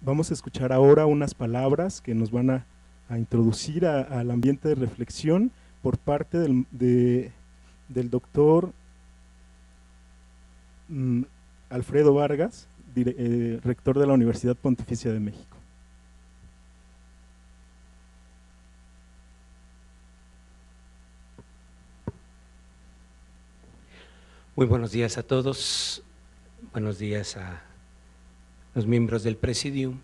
Vamos a escuchar ahora unas palabras que nos van a introducir al ambiente de reflexión por parte del doctor Alfredo Vargas, rector de la Universidad Pontificia de México. Muy buenos días a todos, buenos días a los miembros del Presidium.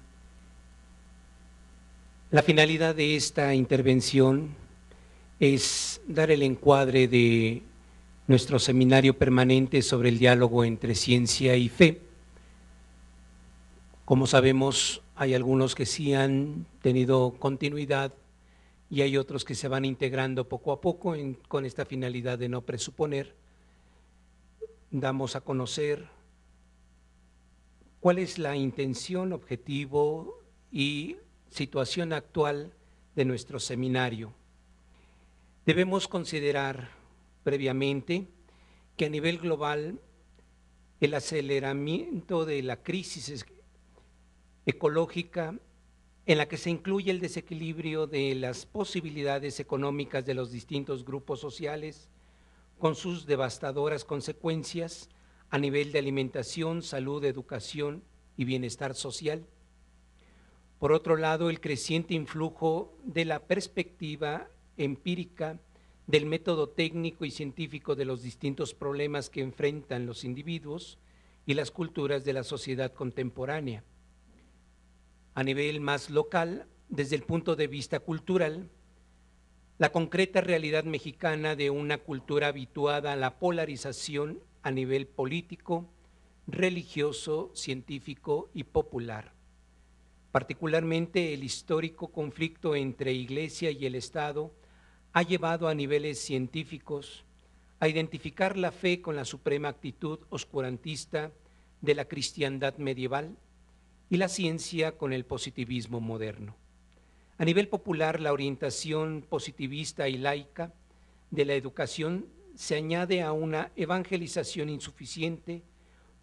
La finalidad de esta intervención es dar el encuadre de nuestro seminario permanente sobre el diálogo entre ciencia y fe. Como sabemos, hay algunos que sí han tenido continuidad y hay otros que se van integrando poco a poco con esta finalidad de no presuponer. Damos a conocer cuál es la intención, objetivo y situación actual de nuestro seminario. Debemos considerar previamente que a nivel global el aceleramiento de la crisis ecológica, en la que se incluye el desequilibrio de las posibilidades económicas de los distintos grupos sociales, con sus devastadoras consecuencias a nivel de alimentación, salud, educación y bienestar social. Por otro lado, el creciente influjo de la perspectiva empírica del método técnico y científico de los distintos problemas que enfrentan los individuos y las culturas de la sociedad contemporánea. A nivel más local, desde el punto de vista cultural, la concreta realidad mexicana de una cultura habituada a la polarización a nivel político, religioso, científico y popular. Particularmente el histórico conflicto entre Iglesia y el Estado ha llevado a niveles científicos a identificar la fe con la suprema actitud oscurantista de la cristiandad medieval y la ciencia con el positivismo moderno. A nivel popular, la orientación positivista y laica de la educación se añade a una evangelización insuficiente,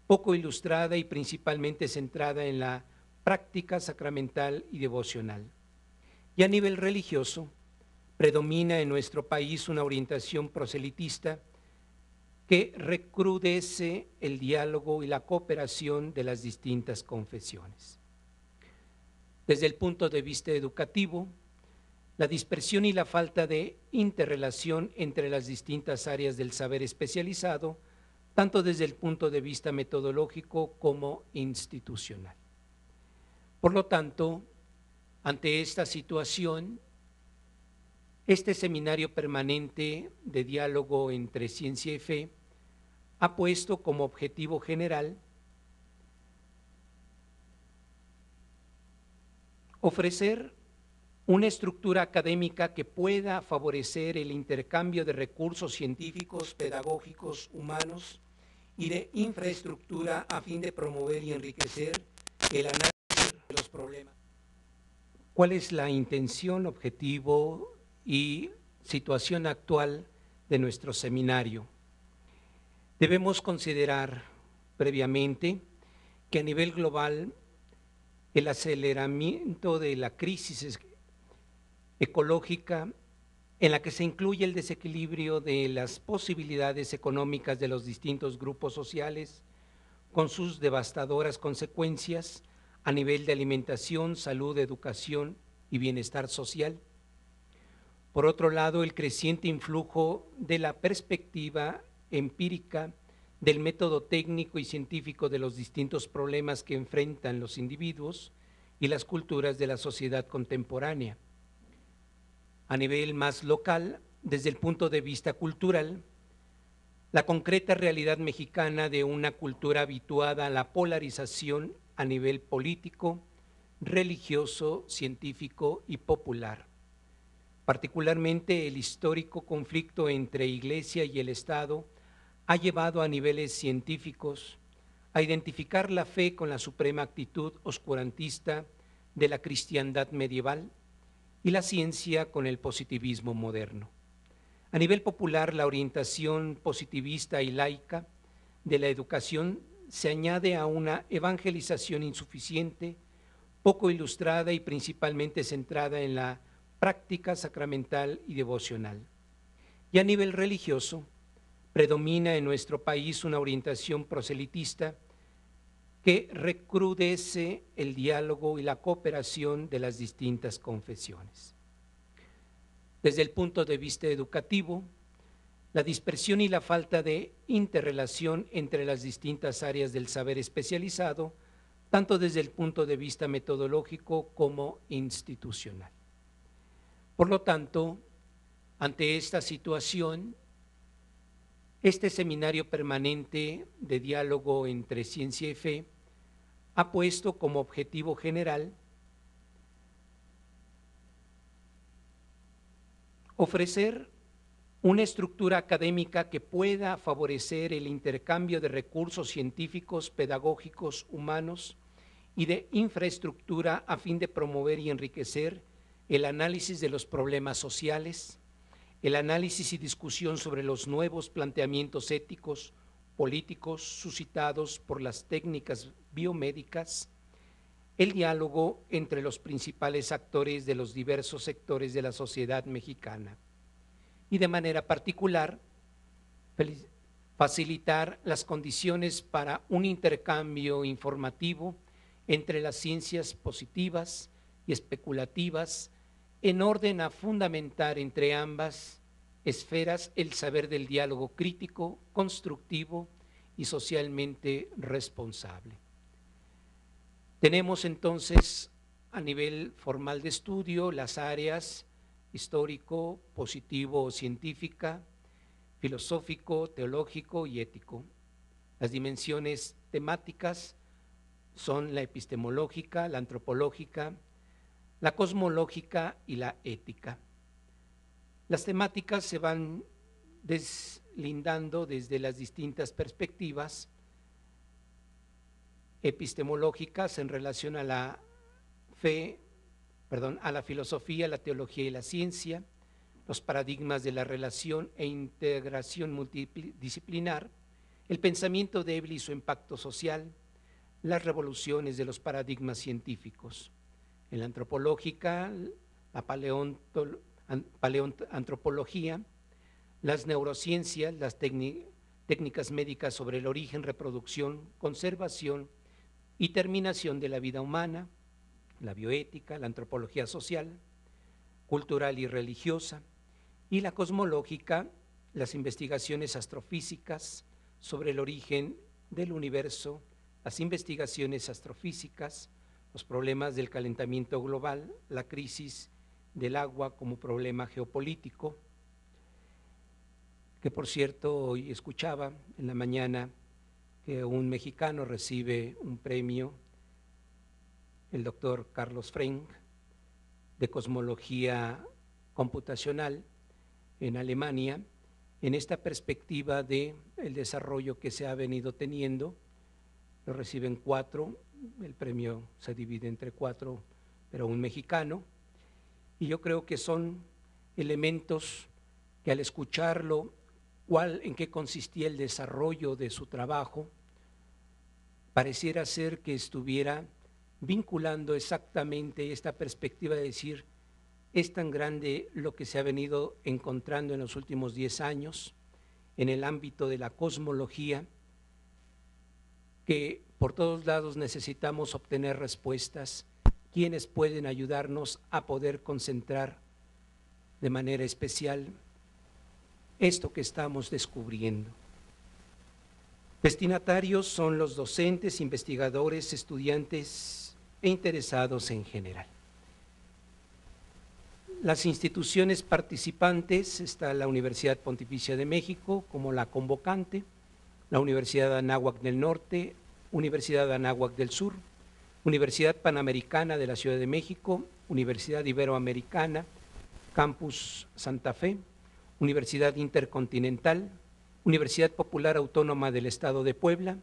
poco ilustrada y principalmente centrada en la práctica sacramental y devocional. Y a nivel religioso, predomina en nuestro país una orientación proselitista que recrudece el diálogo y la cooperación de las distintas confesiones. Desde el punto de vista educativo, la dispersión y la falta de interrelación entre las distintas áreas del saber especializado, tanto desde el punto de vista metodológico como institucional. Por lo tanto, ante esta situación, este seminario permanente de diálogo entre ciencia y fe ha puesto como objetivo general ofrecer una estructura académica que pueda favorecer el intercambio de recursos científicos, pedagógicos, humanos y de infraestructura a fin de promover y enriquecer el análisis de los problemas. ¿Cuál es la intención, objetivo y situación actual de nuestro seminario? Debemos considerar previamente que a nivel global el aceleramiento de la crisis ecológica, en la que se incluye el desequilibrio de las posibilidades económicas de los distintos grupos sociales, con sus devastadoras consecuencias a nivel de alimentación, salud, educación y bienestar social. Por otro lado, el creciente influjo de la perspectiva empírica del método técnico y científico de los distintos problemas que enfrentan los individuos y las culturas de la sociedad contemporánea. A nivel más local, desde el punto de vista cultural, la concreta realidad mexicana de una cultura habituada a la polarización a nivel político, religioso, científico y popular. Particularmente el histórico conflicto entre Iglesia y el Estado ha llevado a niveles científicos a identificar la fe con la suprema actitud oscurantista de la cristiandad medieval y la ciencia con el positivismo moderno. A nivel popular, la orientación positivista y laica de la educación se añade a una evangelización insuficiente, poco ilustrada y principalmente centrada en la práctica sacramental y devocional. Y a nivel religioso, predomina en nuestro país una orientación proselitista que recrudece el diálogo y la cooperación de las distintas confesiones. Desde el punto de vista educativo, la dispersión y la falta de interrelación entre las distintas áreas del saber especializado, tanto desde el punto de vista metodológico como institucional. Por lo tanto, ante esta situación, este seminario permanente de diálogo entre ciencia y fe ha puesto como objetivo general ofrecer una estructura académica que pueda favorecer el intercambio de recursos científicos, pedagógicos, humanos y de infraestructura a fin de promover y enriquecer el análisis de los problemas sociales, el análisis y discusión sobre los nuevos planteamientos éticos, políticos suscitados por las técnicas biomédicas, el diálogo entre los principales actores de los diversos sectores de la sociedad mexicana y de manera particular facilitar las condiciones para un intercambio informativo entre las ciencias positivas y especulativas en orden a fundamentar entre ambas esferas el saber del diálogo crítico, constructivo y socialmente responsable. Tenemos entonces a nivel formal de estudio las áreas histórico, positivo o científica, filosófico, teológico y ético. Las dimensiones temáticas son la epistemológica, la antropológica, la cosmológica y la ética. Las temáticas se van deslindando desde las distintas perspectivas epistemológicas en relación a la fe, a la filosofía, la teología y la ciencia, los paradigmas de la relación e integración multidisciplinar, el pensamiento débil y su impacto social, las revoluciones de los paradigmas científicos. En la antropológica, la paleoantropología, las neurociencias, las técnicas médicas sobre el origen, reproducción, conservación y terminación de la vida humana, la bioética, la antropología social, cultural y religiosa, y la cosmológica, las investigaciones astrofísicas sobre el origen del universo, las investigaciones astrofísicas, los problemas del calentamiento global, la crisis del agua como problema geopolítico, que por cierto hoy escuchaba en la mañana que un mexicano recibe un premio, el doctor Carlos Frenk, de cosmología computacional en Alemania, en esta perspectiva de el desarrollo que se ha venido teniendo. Lo reciben 4, el premio se divide entre 4, pero un mexicano, y yo creo que son elementos que al escucharlo, en qué consistía el desarrollo de su trabajo, pareciera ser que estuviera vinculando exactamente esta perspectiva de decir, es tan grande lo que se ha venido encontrando en los últimos 10 años en el ámbito de la cosmología, que por todos lados necesitamos obtener respuestas, quienes pueden ayudarnos a poder concentrar de manera especial esto que estamos descubriendo. Destinatarios son los docentes, investigadores, estudiantes e interesados en general. Las instituciones participantes, está la Universidad Pontificia de México como la convocante, la Universidad de Anáhuac del Norte, Universidad de Anáhuac del Sur, Universidad Panamericana de la Ciudad de México, Universidad Iberoamericana, Campus Santa Fe, Universidad Intercontinental, Universidad Popular Autónoma del Estado de Puebla,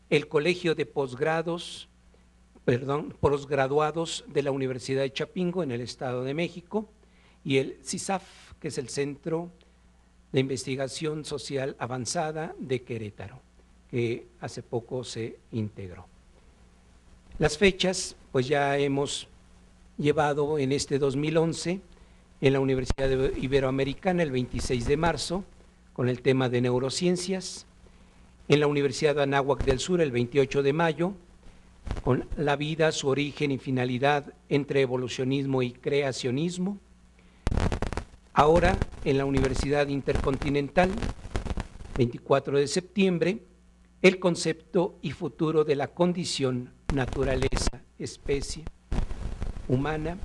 el Colegio de Posgraduados de la Universidad de Chapingo en el Estado de México y el CISAF, que es el Centro de Investigación Social Avanzada de Querétaro, que hace poco se integró. Las fechas, pues ya hemos llevado en este 2011 en la Universidad Iberoamericana el 26 de marzo con el tema de neurociencias, en la Universidad de Anáhuac del Sur el 28 de mayo con la vida, su origen y finalidad entre evolucionismo y creacionismo. Ahora en la Universidad Intercontinental, 24 de septiembre, el concepto y futuro de la condición, naturaleza, especie humana,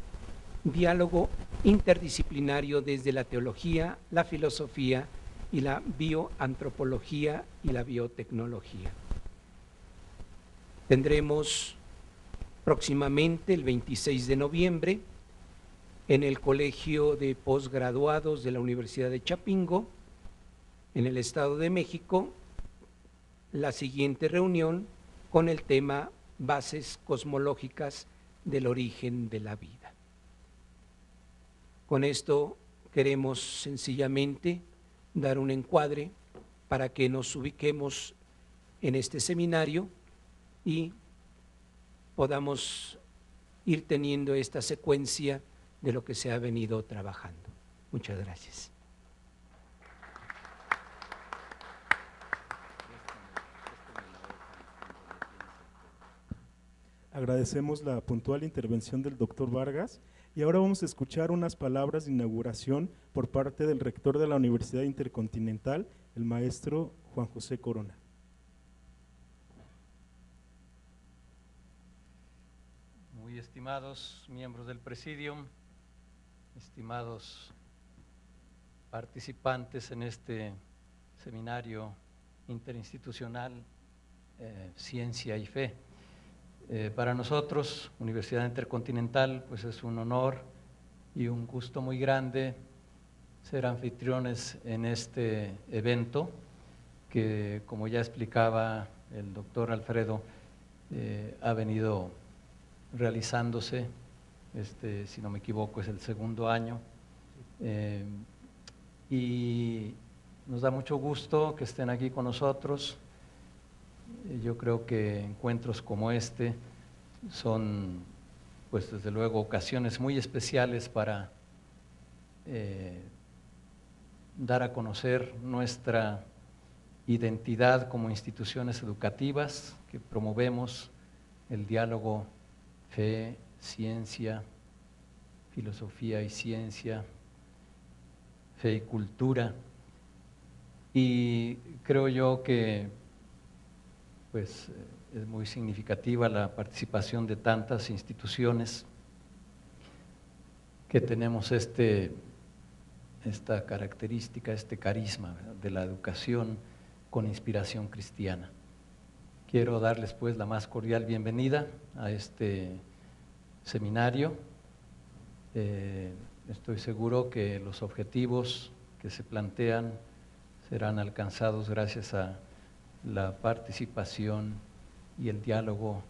diálogo interdisciplinario desde la teología, la filosofía y la bioantropología y la biotecnología. Tendremos próximamente el 26 de noviembre en el Colegio de Postgraduados de la Universidad de Chapingo, en el Estado de México, la siguiente reunión con el tema Bases cosmológicas del origen de la vida. Con esto queremos sencillamente dar un encuadre para que nos ubiquemos en este seminario y podamos ir teniendo esta secuencia de lo que se ha venido trabajando. Muchas gracias. Agradecemos la puntual intervención del doctor Vargas y ahora vamos a escuchar unas palabras de inauguración por parte del rector de la Universidad Intercontinental, el maestro Juan José Corona. Muy estimados miembros del Presidium, estimados participantes en este seminario interinstitucional Ciencia y Fe. Para nosotros, Universidad Intercontinental, pues es un honor y un gusto muy grande ser anfitriones en este evento que, como ya explicaba el doctor Alfredo, ha venido realizándose, si no me equivoco, es el segundo año, y nos da mucho gusto que estén aquí con nosotros. Yo creo que encuentros como este son, pues desde luego, ocasiones muy especiales para dar a conocer nuestra identidad como instituciones educativas que promovemos el diálogo fe, ciencia, filosofía y ciencia, fe y cultura. Y creo yo que pues es muy significativa la participación de tantas instituciones que tenemos esta característica, este carisma, ¿verdad?, de la educación con inspiración cristiana. Quiero darles pues la más cordial bienvenida a este seminario. Estoy seguro que los objetivos que se plantean serán alcanzados gracias a la participación y el diálogo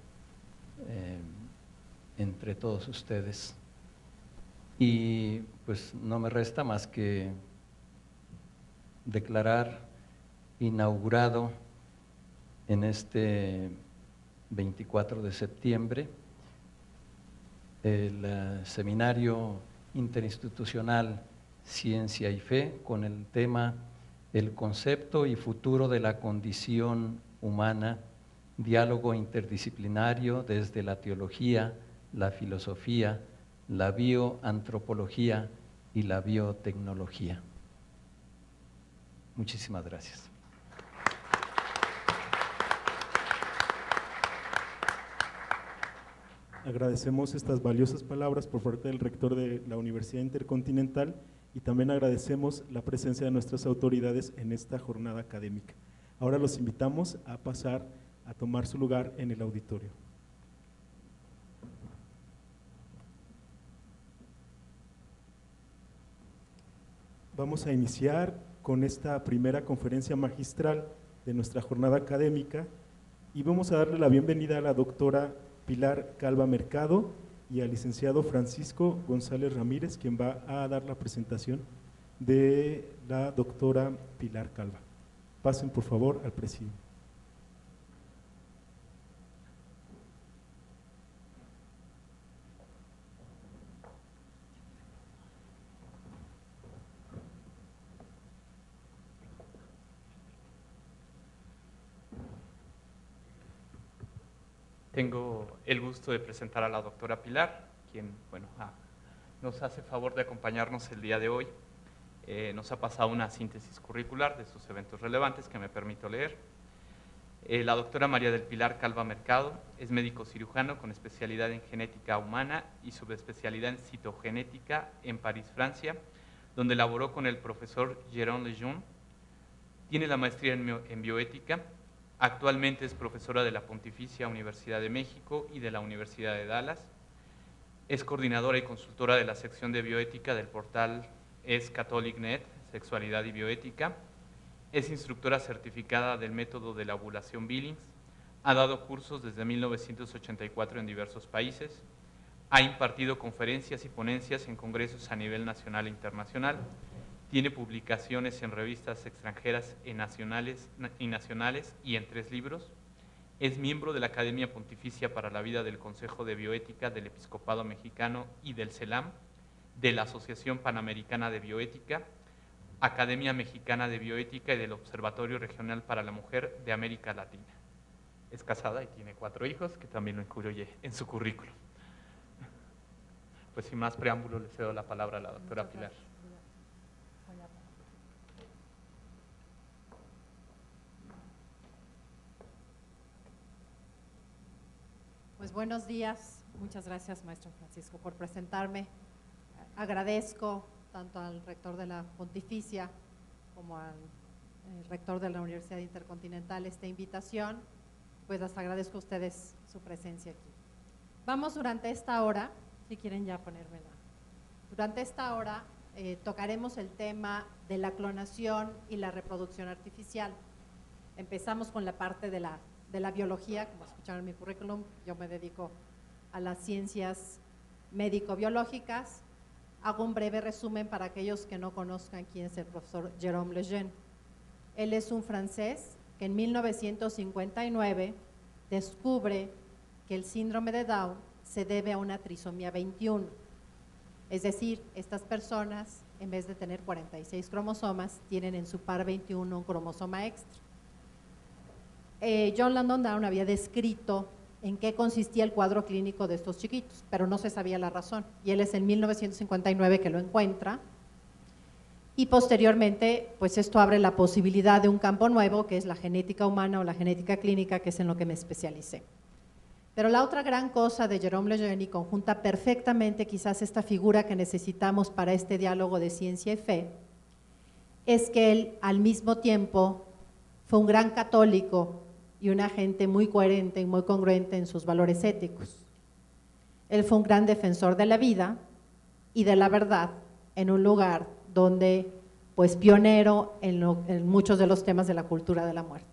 entre todos ustedes. Y pues no me resta más que declarar inaugurado en este 24 de septiembre el seminario interinstitucional Ciencia y Fe con el tema El concepto y futuro de la condición humana, diálogo interdisciplinario desde la teología, la filosofía, la bioantropología y la biotecnología. Muchísimas gracias. Agradecemos estas valiosas palabras por parte del rector de la Universidad Intercontinental y también agradecemos la presencia de nuestras autoridades en esta jornada académica. Ahora los invitamos a pasar a tomar su lugar en el auditorio. Vamos a iniciar con esta primera conferencia magistral de nuestra jornada académica y vamos a darle la bienvenida a la doctora Pilar Calva Mercado y al licenciado Francisco González Ramírez, quien va a dar la presentación de la doctora Pilar Calva. Pasen por favor al presidio. Tengo el gusto de presentar a la doctora Pilar, quien nos hace favor de acompañarnos el día de hoy. Nos ha pasado una síntesis curricular de sus eventos relevantes que me permito leer. La doctora María del Pilar Calva Mercado es médico cirujano con especialidad en genética humana y subespecialidad en citogenética en París, Francia, donde laboró con el profesor Jérôme Lejeune. Tiene la maestría en bioética. Actualmente es profesora de la Pontificia Universidad de México y de la Universidad de Dallas. Es coordinadora y consultora de la sección de bioética del portal EsCatholicNet, Sexualidad y Bioética. Es instructora certificada del método de la ovulación Billings. Ha dado cursos desde 1984 en diversos países. Ha impartido conferencias y ponencias en congresos a nivel nacional e internacional. Tiene publicaciones en revistas extranjeras y nacionales y en 3 libros. Es miembro de la Academia Pontificia para la Vida del Consejo de Bioética del Episcopado Mexicano y del CELAM, de la Asociación Panamericana de Bioética, Academia Mexicana de Bioética y del Observatorio Regional para la Mujer de América Latina. Es casada y tiene 4 hijos, que también lo incluye en su currículum. Pues sin más preámbulo, le cedo la palabra a la doctora Pilar. Pues buenos días, muchas gracias maestro Francisco por presentarme. Agradezco tanto al rector de la Pontificia como al rector de la Universidad Intercontinental esta invitación, pues les agradezco a ustedes su presencia aquí. Vamos durante esta hora, si quieren ya ponérmela, durante esta hora tocaremos el tema de la clonación y la reproducción artificial. Empezamos con la parte de la biología, como escucharon en mi currículum, yo me dedico a las ciencias médico-biológicas. Hago un breve resumen para aquellos que no conozcan quién es el profesor Jérôme Lejeune. Él es un francés que en 1959 descubre que el síndrome de Down se debe a una trisomía 21. Es decir, estas personas, en vez de tener 46 cromosomas, tienen en su par 21 un cromosoma extra. John Langdon Down había descrito en qué consistía el cuadro clínico de estos chiquitos, pero no se sabía la razón. Y él es en 1959 que lo encuentra. Y posteriormente, pues esto abre la posibilidad de un campo nuevo, que es la genética humana o la genética clínica, que es en lo que me especialicé. Pero la otra gran cosa de Jérôme Lejeune, y conjunta perfectamente quizás esta figura que necesitamos para este diálogo de ciencia y fe, es que él al mismo tiempo fue un gran católico y una gente muy coherente y muy congruente en sus valores éticos. Él fue un gran defensor de la vida y de la verdad en un lugar donde, pues, pionero en muchos de los temas de la cultura de la muerte.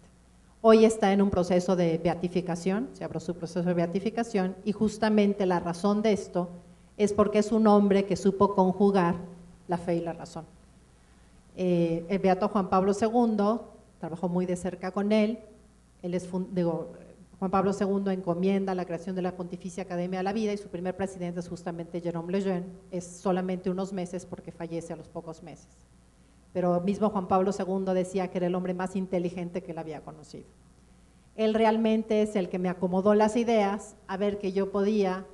Hoy está en un proceso de beatificación, se abrió su proceso de beatificación, y justamente la razón de esto es porque es un hombre que supo conjugar la fe y la razón. El beato Juan Pablo II trabajó muy de cerca con él. Juan Pablo II encomienda la creación de la Pontificia Academia de la Vida y su primer presidente es justamente Jérôme Lejeune. Es solamente unos meses porque fallece a los pocos meses. Pero mismo Juan Pablo II decía que era el hombre más inteligente que él había conocido. Él realmente es el que me acomodó las ideas a ver que yo podía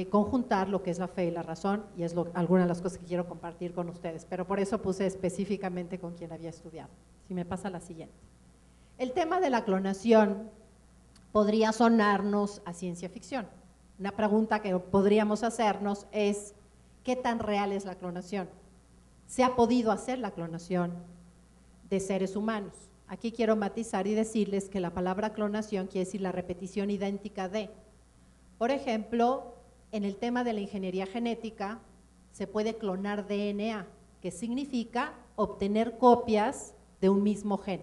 conjuntar lo que es la fe y la razón, y es algunas de las cosas que quiero compartir con ustedes, pero por eso puse específicamente con quien había estudiado. Si me pasa la siguiente. El tema de la clonación podría sonarnos a ciencia ficción. Una pregunta que podríamos hacernos es, ¿qué tan real es la clonación? ¿Se ha podido hacer la clonación de seres humanos? Aquí quiero matizar y decirles que la palabra clonación quiere decir la repetición idéntica de. Por ejemplo, en el tema de la ingeniería genética se puede clonar DNA, que significa obtener copias de un mismo gen.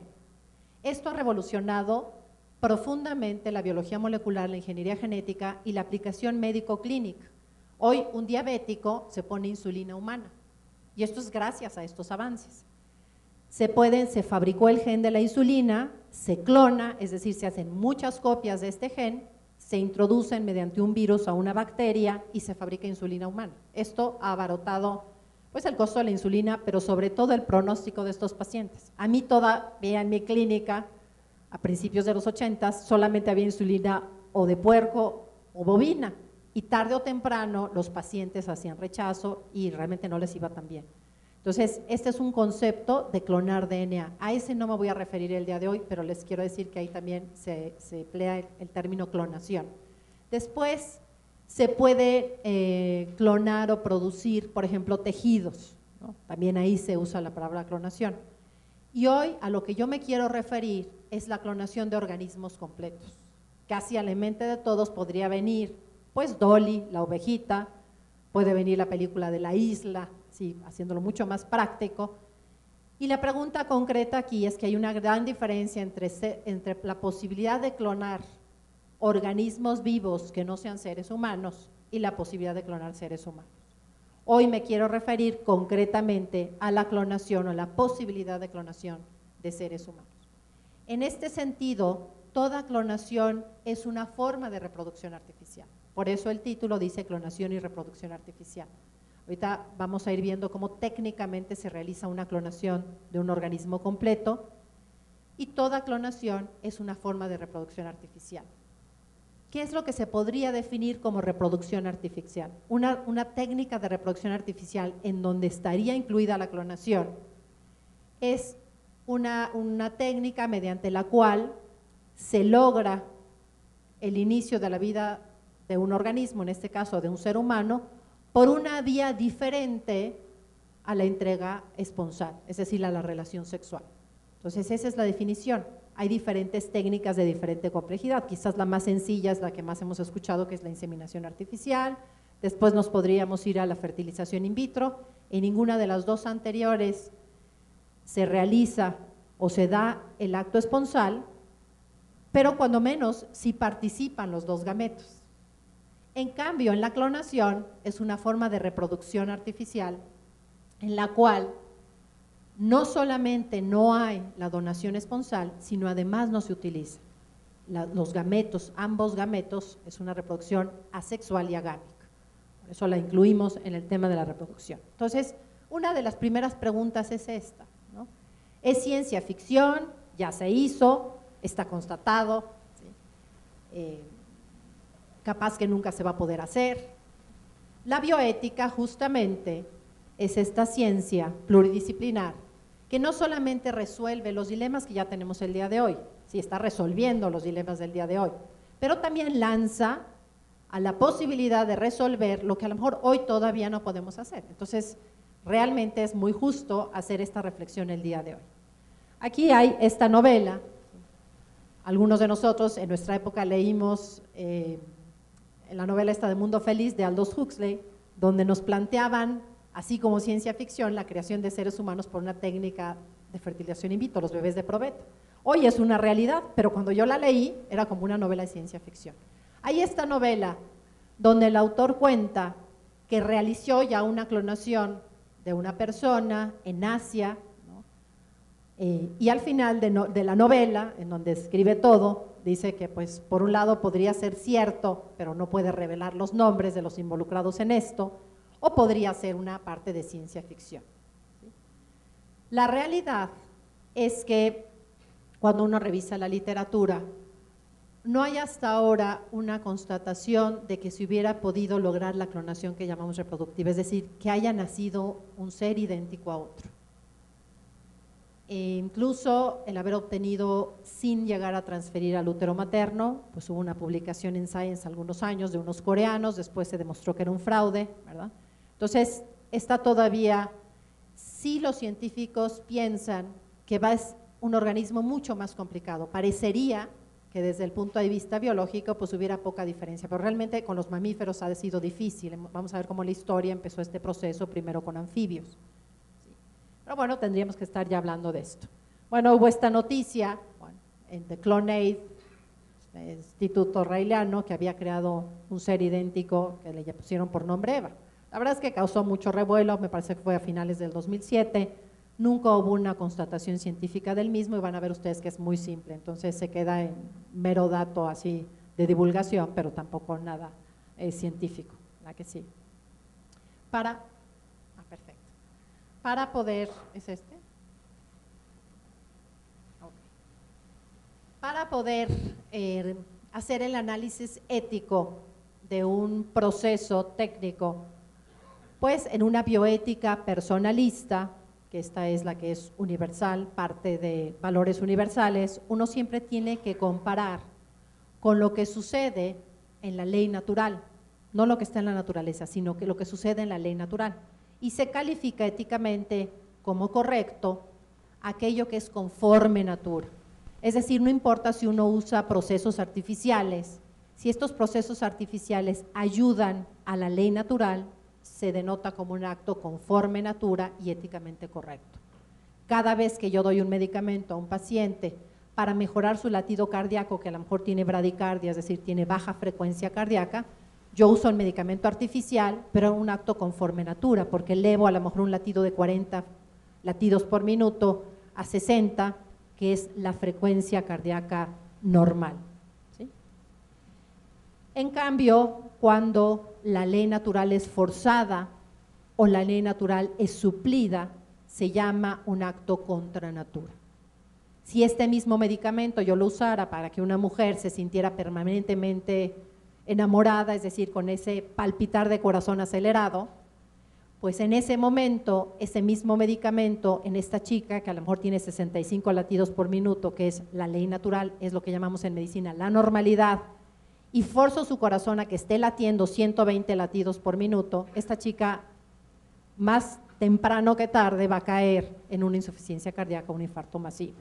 Esto ha revolucionado profundamente la biología molecular, la ingeniería genética y la aplicación médico-clínica. Hoy un diabético se pone insulina humana y esto es gracias a estos avances. Se fabricó el gen de la insulina, se clona, es decir, se hacen muchas copias de este gen, se introducen mediante un virus a una bacteria y se fabrica insulina humana. Esto ha abarotado pues el costo de la insulina, pero sobre todo el pronóstico de estos pacientes. A mí todavía en mi clínica, a principios de los 80, solamente había insulina o de puerco o bovina, y tarde o temprano los pacientes hacían rechazo y realmente no les iba tan bien. Entonces, este es un concepto de clonar DNA. A ese no me voy a referir el día de hoy, pero les quiero decir que ahí también se emplea el término clonación. Después, se puede clonar o producir, por ejemplo, tejidos, ¿no? También ahí se usa la palabra clonación. Y hoy a lo que yo me quiero referir es la clonación de organismos completos. Casi a la mente de todos podría venir, pues, Dolly, la ovejita, puede venir la película de La Isla, sí, haciéndolo mucho más práctico. Y la pregunta concreta aquí es que hay una gran diferencia entre la posibilidad de clonar organismos vivos que no sean seres humanos y la posibilidad de clonar seres humanos. Hoy me quiero referir concretamente a la clonación o la posibilidad de clonación de seres humanos. En este sentido, toda clonación es una forma de reproducción artificial. Por eso el título dice clonación y reproducción artificial. Ahorita vamos a ir viendo cómo técnicamente se realiza una clonación de un organismo completo, y toda clonación es una forma de reproducción artificial. ¿Qué es lo que se podría definir como reproducción artificial? Una técnica de reproducción artificial en donde estaría incluida la clonación es una técnica mediante la cual se logra el inicio de la vida de un organismo, en este caso de un ser humano, por una vía diferente a la entrega esponsal, es decir, a la relación sexual. Entonces, esa es la definición. Hay diferentes técnicas de diferente complejidad, quizás la más sencilla es la que más hemos escuchado, que es la inseminación artificial. Después nos podríamos ir a la fertilización in vitro. En ninguna de las dos anteriores se realiza o se da el acto esponsal, pero cuando menos sí participan los dos gametos. En cambio, en la clonación es una forma de reproducción artificial en la cual no solamente no hay la donación esponsal, sino además no se utiliza. Los gametos, ambos gametos, es una reproducción asexual y agámica. Por eso la incluimos en el tema de la reproducción. Entonces, una de las primeras preguntas es esta, ¿no? ¿Es ciencia ficción? Ya se hizo, está constatado, ¿sí? Capaz que nunca se va a poder hacer. La bioética justamente es esta ciencia pluridisciplinar que no solamente resuelve los dilemas que ya tenemos el día de hoy, sí está resolviendo los dilemas del día de hoy, pero también lanza a la posibilidad de resolver lo que a lo mejor hoy todavía no podemos hacer. Entonces, realmente es muy justo hacer esta reflexión el día de hoy. Aquí hay esta novela, algunos de nosotros en nuestra época leímos la novela esta de Mundo Feliz de Aldous Huxley, donde nos planteaban, así como ciencia ficción, la creación de seres humanos por una técnica de fertilización in vitro, los bebés de probeta. Hoy es una realidad, pero cuando yo la leí era como una novela de ciencia ficción. Hay esta novela donde el autor cuenta que realizó ya una clonación de una persona en Asia, ¿no? Y al final de la novela, en donde escribe todo, dice que pues por un lado podría ser cierto, pero no puede revelar los nombres de los involucrados en esto, o podría ser una parte de ciencia ficción. La realidad es que cuando uno revisa la literatura, no hay hasta ahora una constatación de que se hubiera podido lograr la clonación que llamamos reproductiva, es decir, que haya nacido un ser idéntico a otro. Incluso el haber obtenido sin llegar a transferir al útero materno, pues hubo una publicación en Science algunos años de unos coreanos, después se demostró que era un fraude, ¿verdad? Entonces, está todavía, sí los científicos piensan que es un organismo mucho más complicado, parecería que desde el punto de vista biológico pues hubiera poca diferencia, pero realmente con los mamíferos ha sido difícil. Vamos a ver cómo la historia empezó este proceso primero con anfibios. Pero bueno, tendríamos que estar ya hablando de esto. Bueno, hubo esta noticia en The Clonaid, el Instituto Raeliano, que había creado un ser idéntico que le pusieron por nombre Eva. La verdad es que causó mucho revuelo, me parece que fue a finales del 2007, nunca hubo una constatación científica del mismo y van a ver ustedes que es muy simple, entonces se queda en mero dato así de divulgación, pero tampoco nada científico, ¿la que sí? Perfecto. Para poder, ¿es este? Okay. Para poder hacer el análisis ético de un proceso técnico, pues en una bioética personalista, que esta es la que es universal, parte de valores universales, uno siempre tiene que comparar con lo que sucede en la ley natural, no lo que está en la naturaleza, sino que lo que sucede en la ley natural. Y se califica éticamente como correcto aquello que es conforme natura. Es decir, no importa si uno usa procesos artificiales, si estos procesos artificiales ayudan a la ley natural, se denota como un acto conforme natura y éticamente correcto. Cada vez que yo doy un medicamento a un paciente para mejorar su latido cardíaco, que a lo mejor tiene bradicardia, es decir, tiene baja frecuencia cardíaca, yo uso el medicamento artificial, pero un acto conforme natura, porque elevo a lo mejor un latido de 40 latidos por minuto a 60, que es la frecuencia cardíaca normal. ¿Sí? En cambio, cuando la ley natural es forzada o la ley natural es suplida, se llama un acto contra natura. Si este mismo medicamento yo lo usara para que una mujer se sintiera permanentemente enamorada, es decir, con ese palpitar de corazón acelerado, pues en ese momento, ese mismo medicamento en esta chica, que a lo mejor tiene 65 latidos por minuto, que es la ley natural, es lo que llamamos en medicina la normalidad, y forzo su corazón a que esté latiendo 120 latidos por minuto, esta chica más temprano que tarde va a caer en una insuficiencia cardíaca, un infarto masivo.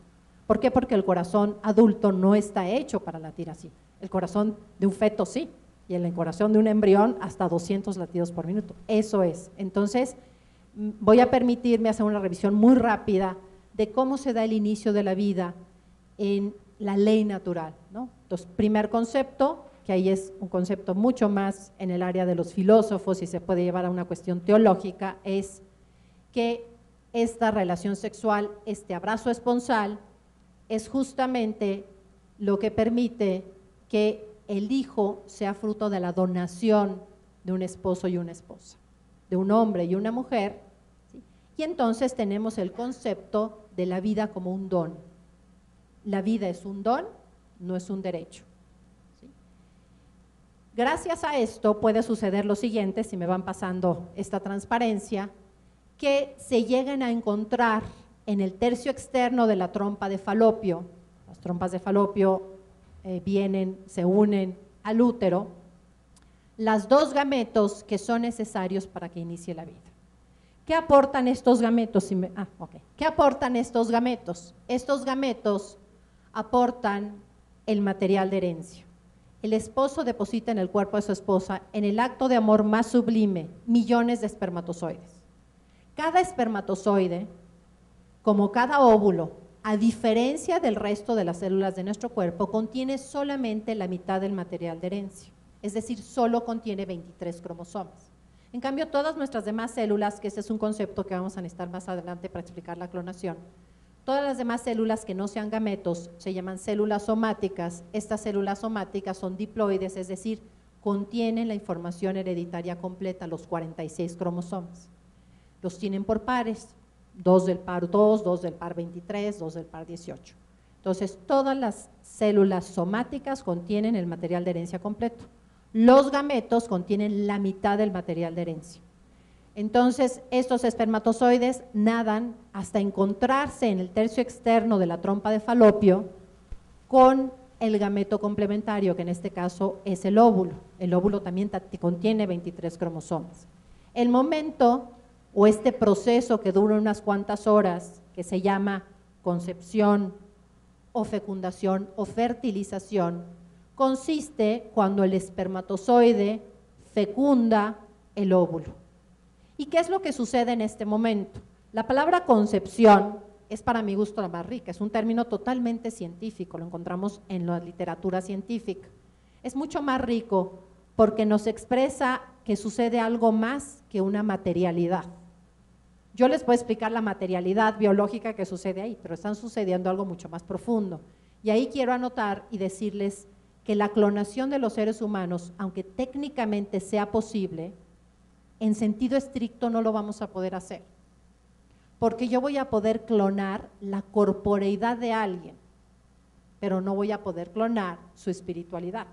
¿Por qué? Porque el corazón adulto no está hecho para latir así. El corazón de un feto sí, y el corazón de un embrión hasta 200 latidos por minuto. Eso es. Entonces, voy a permitirme hacer una revisión muy rápida de cómo se da el inicio de la vida en la ley natural, ¿no? Entonces, primer concepto, que ahí es un concepto mucho más en el área de los filósofos y se puede llevar a una cuestión teológica, es que esta relación sexual, este abrazo esponsal, es justamente lo que permite que el hijo sea fruto de la donación de un esposo y una esposa, de un hombre y una mujer, ¿sí? Y entonces tenemos el concepto de la vida como un don. La vida es un don, no es un derecho, ¿sí? Gracias a esto puede suceder lo siguiente, si me van pasando esta transparencia, que se lleguen a encontrar en el tercio externo de la trompa de Falopio. Las trompas de Falopio se unen al útero, las dos gametos que son necesarios para que inicie la vida. ¿Qué aportan estos gametos? ¿Qué aportan estos gametos? Estos gametos aportan el material de herencia. El esposo deposita en el cuerpo de su esposa, en el acto de amor más sublime, millones de espermatozoides. Cada espermatozoide, como cada óvulo, a diferencia del resto de las células de nuestro cuerpo, contiene solamente la mitad del material de herencia, es decir, solo contiene 23 cromosomas. En cambio, todas nuestras demás células, que ese es un concepto que vamos a necesitar más adelante para explicar la clonación, todas las demás células que no sean gametos se llaman células somáticas. Estas células somáticas son diploides, es decir, contienen la información hereditaria completa, los 46 cromosomas. Los tienen por pares. 2 del par 2, 2 del par 23, 2 del par 18. Entonces, todas las células somáticas contienen el material de herencia completo. Los gametos contienen la mitad del material de herencia. Entonces, estos espermatozoides nadan hasta encontrarse en el tercio externo de la trompa de Falopio con el gameto complementario, que en este caso es el óvulo. El óvulo también contiene 23 cromosomas. El momento o este proceso que dura unas cuantas horas, que se llama concepción o fecundación o fertilización, consiste cuando el espermatozoide fecunda el óvulo. ¿Y qué es lo que sucede en este momento? La palabra concepción es para mi gusto la más rica, es un término totalmente científico, lo encontramos en la literatura científica. Es mucho más rico porque nos expresa que sucede algo más que una materialidad. Yo les puedo explicar la materialidad biológica que sucede ahí, pero están sucediendo algo mucho más profundo. Y ahí quiero anotar y decirles que la clonación de los seres humanos, aunque técnicamente sea posible, en sentido estricto no lo vamos a poder hacer. Porque yo voy a poder clonar la corporeidad de alguien, pero no voy a poder clonar su espiritualidad.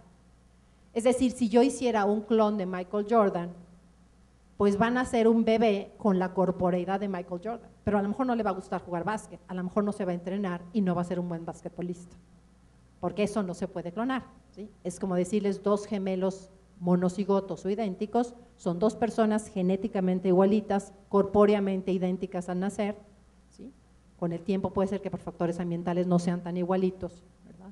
Es decir, si yo hiciera un clon de Michael Jordan, pues van a ser un bebé con la corporeidad de Michael Jordan, pero a lo mejor no le va a gustar jugar básquet, a lo mejor no se va a entrenar y no va a ser un buen basquetbolista, porque eso no se puede clonar, ¿sí? Es como decirles dos gemelos monocigotos o idénticos, son dos personas genéticamente igualitas, corpóreamente idénticas al nacer, ¿sí? Con el tiempo puede ser que por factores ambientales no sean tan igualitos, ¿verdad?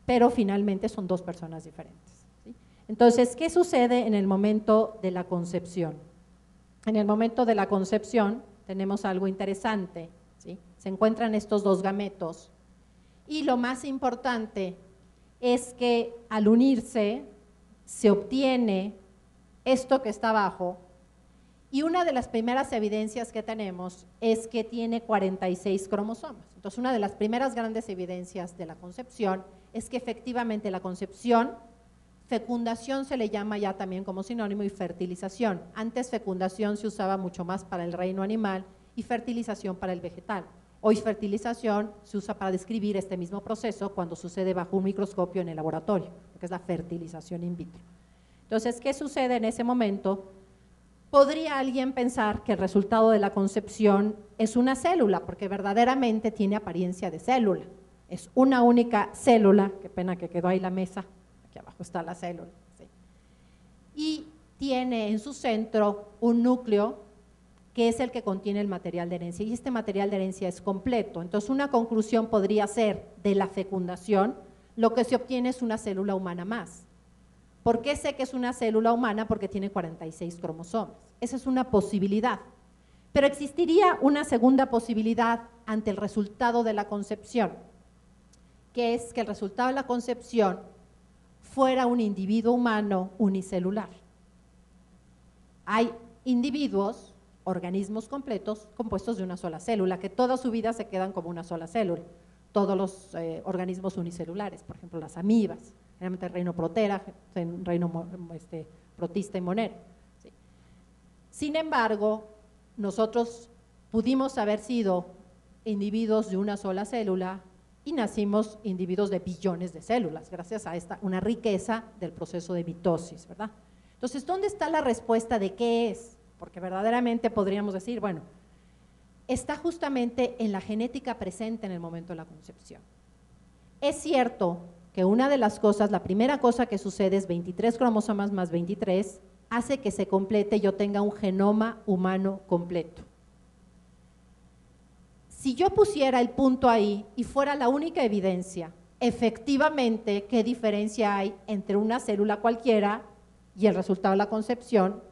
Pero finalmente son dos personas diferentes, ¿sí? Entonces, ¿qué sucede en el momento de la concepción? En el momento de la concepción tenemos algo interesante, ¿sí? Se encuentran estos dos gametos y lo más importante es que al unirse se obtiene esto que está abajo, y una de las primeras evidencias que tenemos es que tiene 46 cromosomas. Entonces, una de las primeras grandes evidencias de la concepción es que efectivamente la concepción, fecundación se le llama ya también como sinónimo, y fertilización. Antes fecundación se usaba mucho más para el reino animal y fertilización para el vegetal. Hoy fertilización se usa para describir este mismo proceso cuando sucede bajo un microscopio en el laboratorio, que es la fertilización in vitro. Entonces, ¿qué sucede en ese momento? ¿Podría alguien pensar que el resultado de la concepción es una célula? Porque verdaderamente tiene apariencia de célula. Es una única célula, qué pena que quedó ahí la mesa, aquí abajo está la célula, ¿sí? Y tiene en su centro un núcleo que es el que contiene el material de herencia, y este material de herencia es completo. Entonces, una conclusión podría ser de la fecundación, lo que se obtiene es una célula humana más. ¿Por qué sé que es una célula humana? Porque tiene 46 cromosomas. Esa es una posibilidad. Pero existiría una segunda posibilidad ante el resultado de la concepción, que es que el resultado de la concepción fuera un individuo humano unicelular. Hay individuos, organismos completos compuestos de una sola célula, que toda su vida se quedan como una sola célula. Todos los organismos unicelulares, por ejemplo las amibas, generalmente el reino protera, el reino protista y monero, ¿sí? Sin embargo, nosotros pudimos haber sido individuos de una sola célula y nacimos individuos de billones de células, gracias a una riqueza del proceso de mitosis, ¿verdad? Entonces, ¿dónde está la respuesta de qué es? Porque verdaderamente podríamos decir, bueno, está justamente en la genética presente en el momento de la concepción. Es cierto que una de las cosas, la primera cosa que sucede es 23 cromosomas más 23, hace que se complete y yo tenga un genoma humano completo. Si yo pusiera el punto ahí y fuera la única evidencia, efectivamente, ¿qué diferencia hay entre una célula cualquiera y el resultado de la concepción?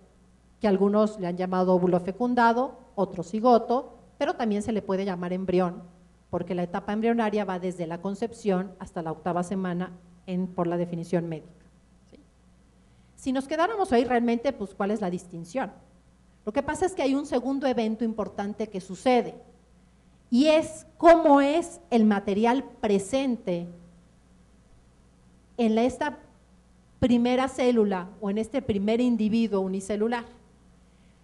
Que algunos le han llamado óvulo fecundado, otros cigoto, pero también se le puede llamar embrión, porque la etapa embrionaria va desde la concepción hasta la 8ª semana por la definición médica, ¿sí? Si nos quedáramos ahí realmente, pues ¿cuál es la distinción? Lo que pasa es que hay un segundo evento importante que sucede, y es cómo es el material presente en esta primera célula o en este primer individuo unicelular.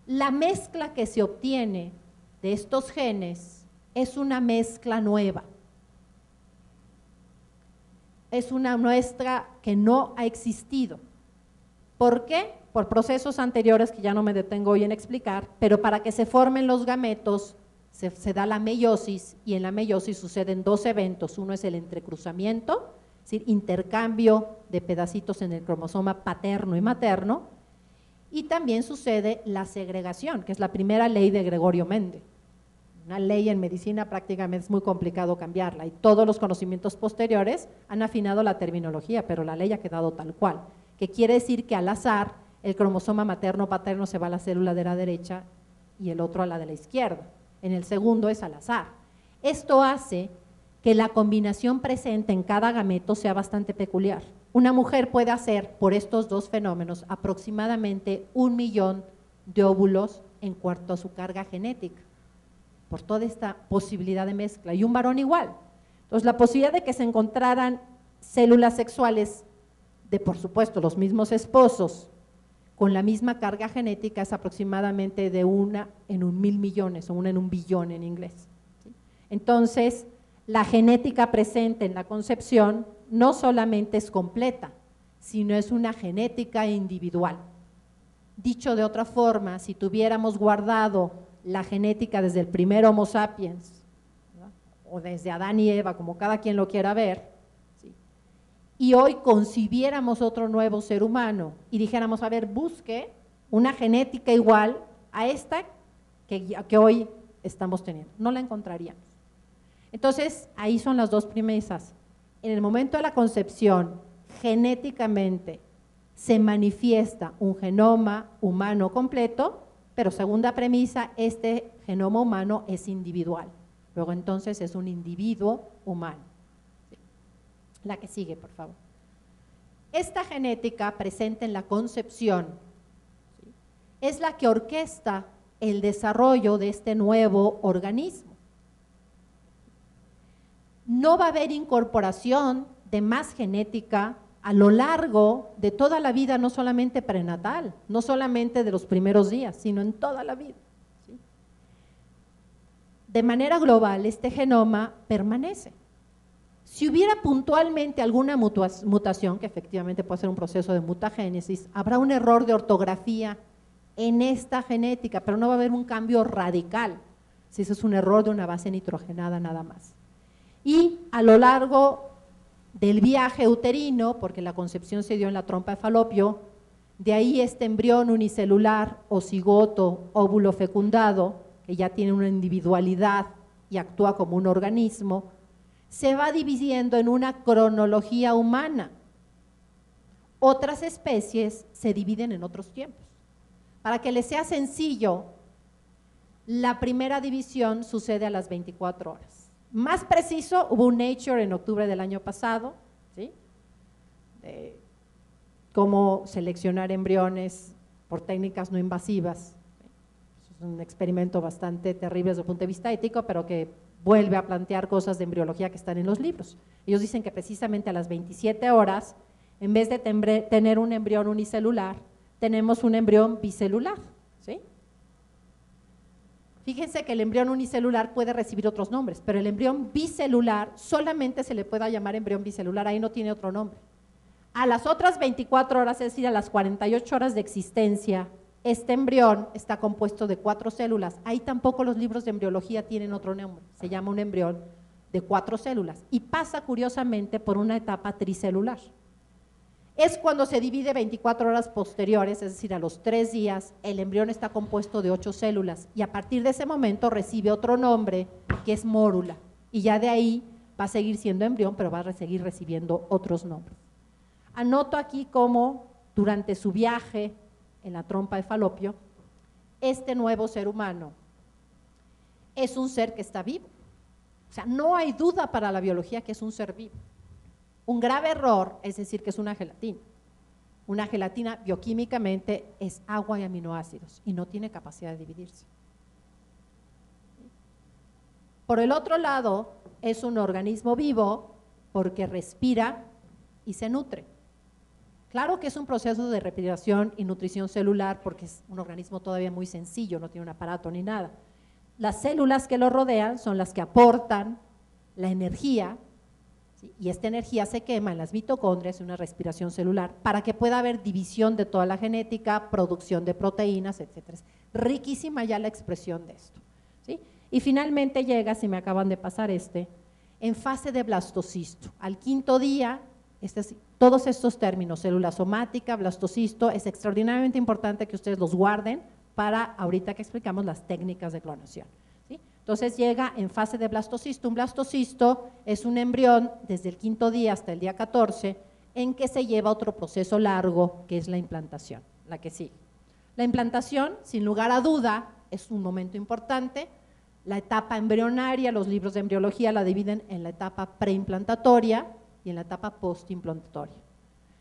La mezcla que se obtiene de estos genes es una mezcla nueva. Es una muestra que no ha existido. ¿Por qué? Por procesos anteriores que ya no me detengo hoy en explicar, pero para que se formen los gametos se da la meiosis, y en la meiosis suceden dos eventos. Uno es el entrecruzamiento, es decir, intercambio de pedacitos en el cromosoma paterno y materno, y también sucede la segregación, que es la primera ley de Gregorio Mendel. Una ley en medicina prácticamente es muy complicado cambiarla, y todos los conocimientos posteriores han afinado la terminología, pero la ley ha quedado tal cual, que quiere decir que al azar el cromosoma materno-paterno se va a la célula de la derecha y el otro a la de la izquierda. En el segundo es al azar. Esto hace que la combinación presente en cada gameto sea bastante peculiar. Una mujer puede hacer, por estos dos fenómenos, aproximadamente 1 millón de óvulos en cuanto a su carga genética, por toda esta posibilidad de mezcla, y un varón igual. Entonces, la posibilidad de que se encontraran células sexuales de, por supuesto, los mismos esposos con la misma carga genética es aproximadamente de 1 en 1.000 millones o 1 en 1 billón en inglés, ¿sí? Entonces, la genética presente en la concepción no solamente es completa, sino es una genética individual. Dicho de otra forma, si tuviéramos guardado la genética desde el primer Homo sapiens, ¿verdad?, o desde Adán y Eva, como cada quien lo quiera ver, ¿sí?, y hoy concibiéramos otro nuevo ser humano y dijéramos, a ver, busque una genética igual a esta que hoy estamos teniendo, no la encontraríamos. Entonces, ahí son las dos premisas. En el momento de la concepción, genéticamente se manifiesta un genoma humano completo, pero segunda premisa, este genoma humano es individual. Luego entonces es un individuo humano. La que sigue, por favor. Esta genética presente en la concepción, ¿sí?, es la que orquesta el desarrollo de este nuevo organismo. No va a haber incorporación de más genética a lo largo de toda la vida, no solamente prenatal, no solamente de los primeros días, sino en toda la vida, ¿sí? De manera global, este genoma permanece. Si hubiera puntualmente alguna mutación, que efectivamente puede ser un proceso de mutagénesis, habrá un error de ortografía en esta genética, pero no va a haber un cambio radical, si eso es un error de una base nitrogenada nada más. Y a lo largo del viaje uterino, porque la concepción se dio en la trompa de Falopio, de ahí este embrión unicelular o cigoto, óvulo fecundado, que ya tiene una individualidad y actúa como un organismo, se va dividiendo en una cronología humana. Otras especies se dividen en otros tiempos. Para que les sea sencillo, la primera división sucede a las 24 horas. Más preciso, hubo un Nature en octubre del año pasado, ¿sí?, de cómo seleccionar embriones por técnicas no invasivas. Es un experimento bastante terrible desde el punto de vista ético, pero que vuelve a plantear cosas de embriología que están en los libros. Ellos dicen que precisamente a las 27 horas, en vez de tener un embrión unicelular, tenemos un embrión bicelular, ¿sí? Fíjense que el embrión unicelular puede recibir otros nombres, pero el embrión bicelular solamente se le puede llamar embrión bicelular, ahí no tiene otro nombre. A las otras 24 horas, es decir, a las 48 horas de existencia, este embrión está compuesto de 4 células. Ahí tampoco los libros de embriología tienen otro nombre, se llama un embrión de 4 células y pasa curiosamente por una etapa tricelular. Es cuando se divide 24 horas posteriores, es decir, a los 3 días, el embrión está compuesto de 8 células y a partir de ese momento recibe otro nombre que es mórula y ya de ahí va a seguir siendo embrión, pero va a seguir recibiendo otros nombres. Anoto aquí cómo durante su viaje en la trompa de Falopio, este nuevo ser humano es un ser que está vivo. O sea, no hay duda para la biología que es un ser vivo. Un grave error es decir que es una gelatina. Una gelatina bioquímicamente es agua y aminoácidos y no tiene capacidad de dividirse. Por el otro lado, es un organismo vivo porque respira y se nutre. Claro que es un proceso de respiración y nutrición celular porque es un organismo todavía muy sencillo, no tiene un aparato ni nada. Las células que lo rodean son las que aportan la energía, ¿sí?, y esta energía se quema en las mitocondrias en una respiración celular para que pueda haber división de toda la genética, producción de proteínas, etcétera. Es riquísima ya la expresión de esto, ¿sí? Y finalmente llega, si me acaban de pasar en fase de blastocisto. Al 5.º día, todos estos términos, célula somática, blastocisto, es extraordinariamente importante que ustedes los guarden para ahorita que explicamos las técnicas de clonación, ¿sí? Entonces llega en fase de blastocisto. Un blastocisto es un embrión desde el 5.º día hasta el día 14 en que se lleva otro proceso largo que es la implantación, la que sigue. La implantación, sin lugar a duda, es un momento importante. La etapa embrionaria, los libros de embriología la dividen en la etapa preimplantaria y en la etapa postimplantatoria.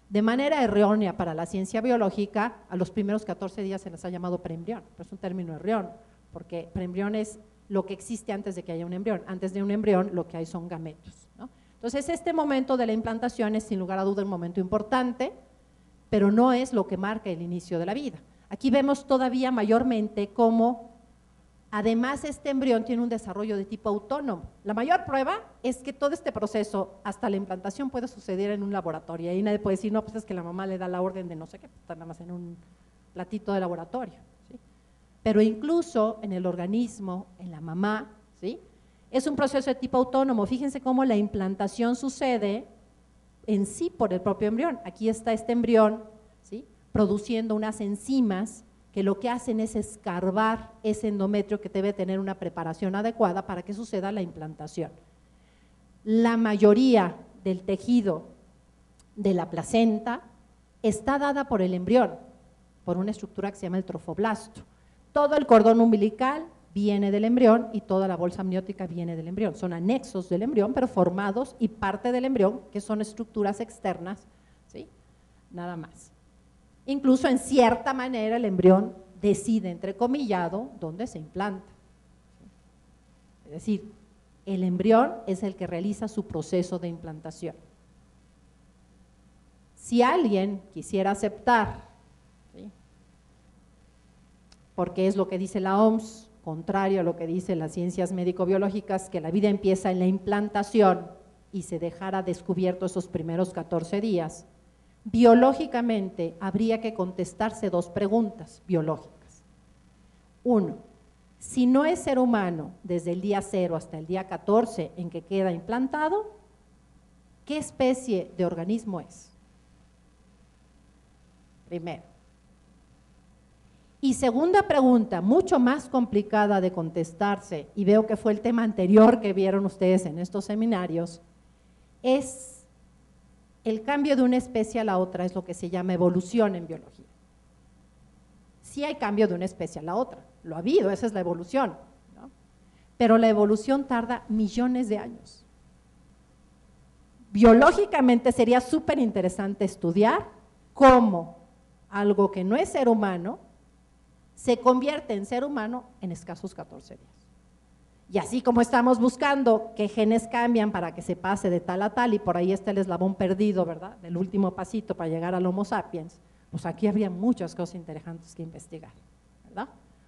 De manera errónea para la ciencia biológica, a los primeros 14 días se les ha llamado preembrión, pero es un término erróneo, porque preembrión es lo que existe antes de que haya un embrión. Antes de un embrión lo que hay son gametos, ¿no? Entonces este momento de la implantación es sin lugar a duda un momento importante, pero no es lo que marca el inicio de la vida. Aquí vemos todavía mayormente cómo además este embrión tiene un desarrollo de tipo autónomo. La mayor prueba es que todo este proceso, hasta la implantación, puede suceder en un laboratorio. Y ahí nadie puede decir, no, pues es que la mamá le da la orden de no sé qué, está nada más en un platito de laboratorio, ¿sí? Pero incluso en el organismo, en la mamá, ¿sí? Es un proceso de tipo autónomo. Fíjense cómo la implantación sucede en sí por el propio embrión. Aquí está este embrión, ¿sí? Produciendo unas enzimas que lo que hacen es escarbar ese endometrio que debe tener una preparación adecuada para que suceda la implantación. La mayoría del tejido de la placenta está dada por el embrión, por una estructura que se llama el trofoblasto. Todo el cordón umbilical viene del embrión y toda la bolsa amniótica viene del embrión. Son anexos del embrión, pero formados y parte del embrión, que son estructuras externas, ¿sí? Nada más. Incluso en cierta manera el embrión decide, entrecomillado, dónde se implanta. Es decir, el embrión es el que realiza su proceso de implantación. Si alguien quisiera aceptar, ¿sí? Porque es lo que dice la OMS, contrario a lo que dicen las ciencias médico-biológicas, que la vida empieza en la implantación y se dejara descubierto esos primeros 14 días, biológicamente habría que contestarse dos preguntas biológicas. Uno, si no es ser humano desde el día 0 hasta el día 14 en que queda implantado, ¿qué especie de organismo es? Primero. Y segunda pregunta, mucho más complicada de contestarse, y veo que fue el tema anterior que vieron ustedes en estos seminarios, es el cambio de una especie a la otra, es lo que se llama evolución en biología. Sí hay cambio de una especie a la otra, lo ha habido, esa es la evolución, ¿no? Pero la evolución tarda millones de años. Biológicamente sería súper interesante estudiar cómo algo que no es ser humano se convierte en ser humano en escasos 14 días. Y así como estamos buscando qué genes cambian para que se pase de tal a tal, y por ahí está el eslabón perdido, ¿verdad?, del último pasito para llegar al Homo sapiens, pues aquí habría muchas cosas interesantes que investigar, ¿verdad?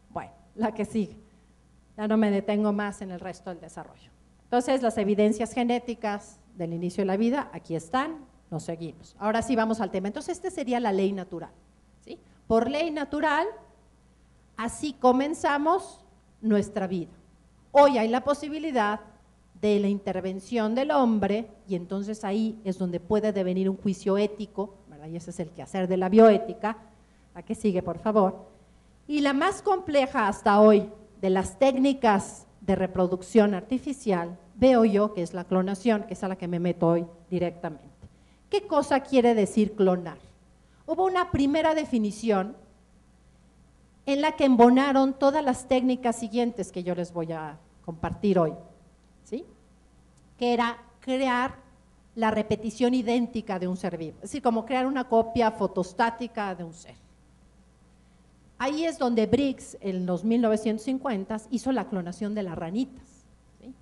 Bueno, la que sigue. Ya no me detengo más en el resto del desarrollo. Entonces, las evidencias genéticas del inicio de la vida, aquí están, nos seguimos. Ahora sí vamos al tema. Entonces, esta sería la ley natural, ¿sí? Por ley natural, así comenzamos nuestra vida. Hoy hay la posibilidad de la intervención del hombre, y entonces ahí es donde puede devenir un juicio ético, ¿verdad? Y ese es el quehacer de la bioética. La que sigue, por favor. Y la más compleja hasta hoy de las técnicas de reproducción artificial, veo yo que es la clonación, que es a la que me meto hoy directamente. ¿Qué cosa quiere decir clonar? Hubo una primera definición en la que embonaron todas las técnicas siguientes que yo les voy a compartir hoy, ¿sí? Que era crear la repetición idéntica de un ser vivo, es decir, como crear una copia fotostática de un ser. Ahí es donde Briggs, en los 1950s, hizo la clonación de las ranitas, ¿sí?